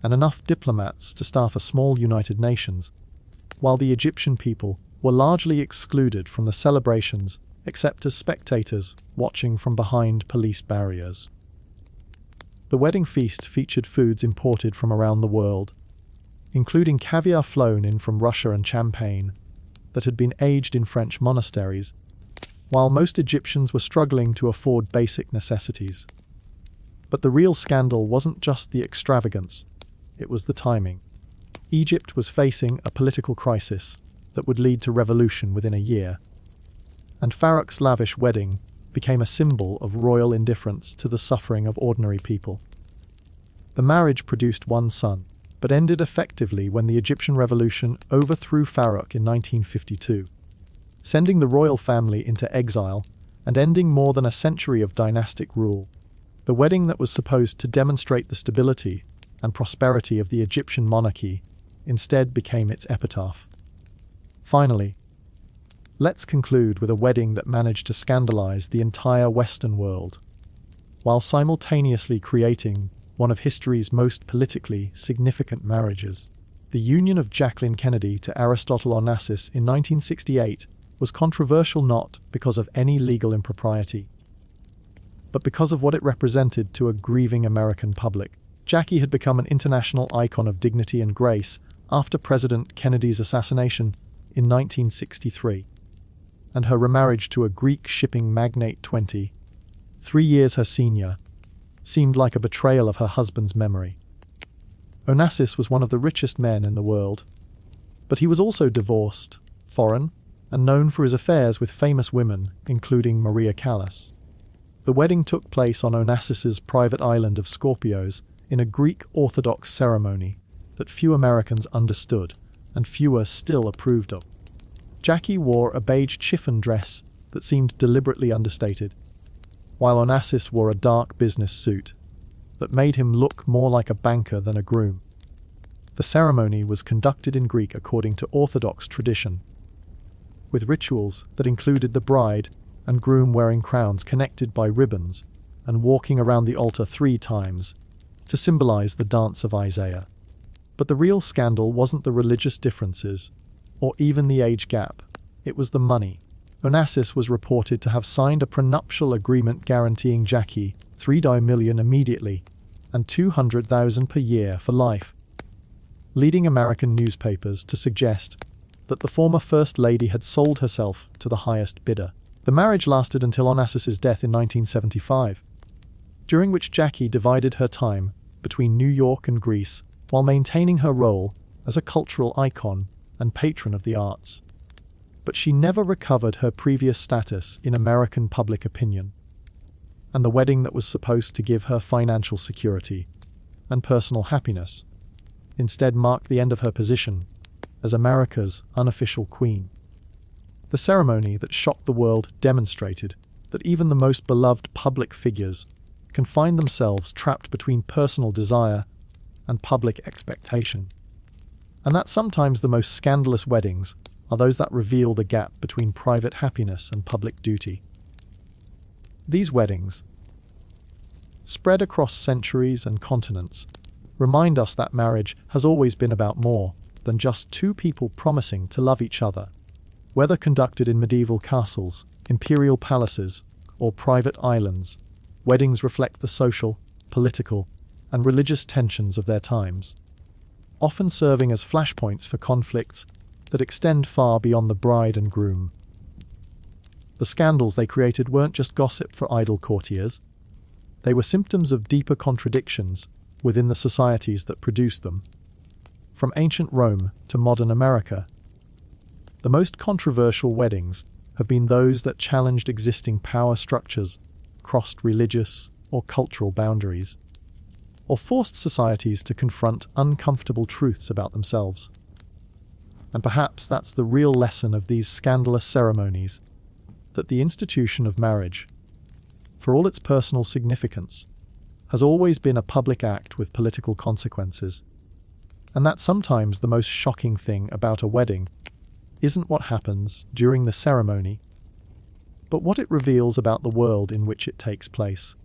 and enough diplomats to staff a small United Nations, while the Egyptian people were largely excluded from the celebrations except as spectators watching from behind police barriers. The wedding feast featured foods imported from around the world, including caviar flown in from Russia and champagne that had been aged in French monasteries, while most Egyptians were struggling to afford basic necessities. But the real scandal wasn't just the extravagance, it was the timing. Egypt was facing a political crisis that would lead to revolution within a year, and Farouk's lavish wedding became a symbol of royal indifference to the suffering of ordinary people. The marriage produced one son, but ended effectively when the Egyptian revolution overthrew Farouk in 1952, sending the royal family into exile and ending more than a century of dynastic rule. The wedding that was supposed to demonstrate the stability and prosperity of the Egyptian monarchy instead became its epitaph. Finally, let's conclude with a wedding that managed to scandalize the entire Western world, while simultaneously creating one of history's most politically significant marriages. The union of Jacqueline Kennedy to Aristotle Onassis in 1968 was controversial not because of any legal impropriety, but because of what it represented to a grieving American public. Jackie had become an international icon of dignity and grace after President Kennedy's assassination in 1963, and her remarriage to a Greek shipping magnate 23 years her senior seemed like a betrayal of her husband's memory. Onassis was one of the richest men in the world, but he was also divorced, foreign, and known for his affairs with famous women, including Maria Callas. The wedding took place on Onassis's private island of Scorpios in a Greek Orthodox ceremony that few Americans understood and fewer still approved of. Jackie wore a beige chiffon dress that seemed deliberately understated, while Onassis wore a dark business suit that made him look more like a banker than a groom. The ceremony was conducted in Greek according to Orthodox tradition, with rituals that included the bride and groom wearing crowns connected by ribbons and walking around the altar 3 times to symbolize the dance of Isaiah. But the real scandal wasn't the religious differences or even the age gap, it was the money. Onassis was reported to have signed a prenuptial agreement guaranteeing Jackie $3 million immediately and $200,000 per year for life, leading American newspapers to suggest that the former First Lady had sold herself to the highest bidder. The marriage lasted until Onassis's death in 1975, during which Jackie divided her time between New York and Greece while maintaining her role as a cultural icon and patron of the arts. But she never recovered her previous status in American public opinion, and the wedding that was supposed to give her financial security and personal happiness instead marked the end of her position as America's unofficial queen. The ceremony that shocked the world demonstrated that even the most beloved public figures can find themselves trapped between personal desire and public expectation, and that sometimes the most scandalous weddings are those that reveal the gap between private happiness and public duty. These weddings, spread across centuries and continents, remind us that marriage has always been about more than just 2 people promising to love each other. Whether conducted in medieval castles, imperial palaces, or private islands, weddings reflect the social, political, and religious tensions of their times, often serving as flashpoints for conflicts that extend far beyond the bride and groom. The scandals they created weren't just gossip for idle courtiers. They were symptoms of deeper contradictions within the societies that produced them. From ancient Rome to modern America, the most controversial weddings have been those that challenged existing power structures, crossed religious or cultural boundaries, or forced societies to confront uncomfortable truths about themselves. And perhaps that's the real lesson of these scandalous ceremonies, that the institution of marriage, for all its personal significance, has always been a public act with political consequences, and that sometimes the most shocking thing about a wedding isn't what happens during the ceremony, but what it reveals about the world in which it takes place.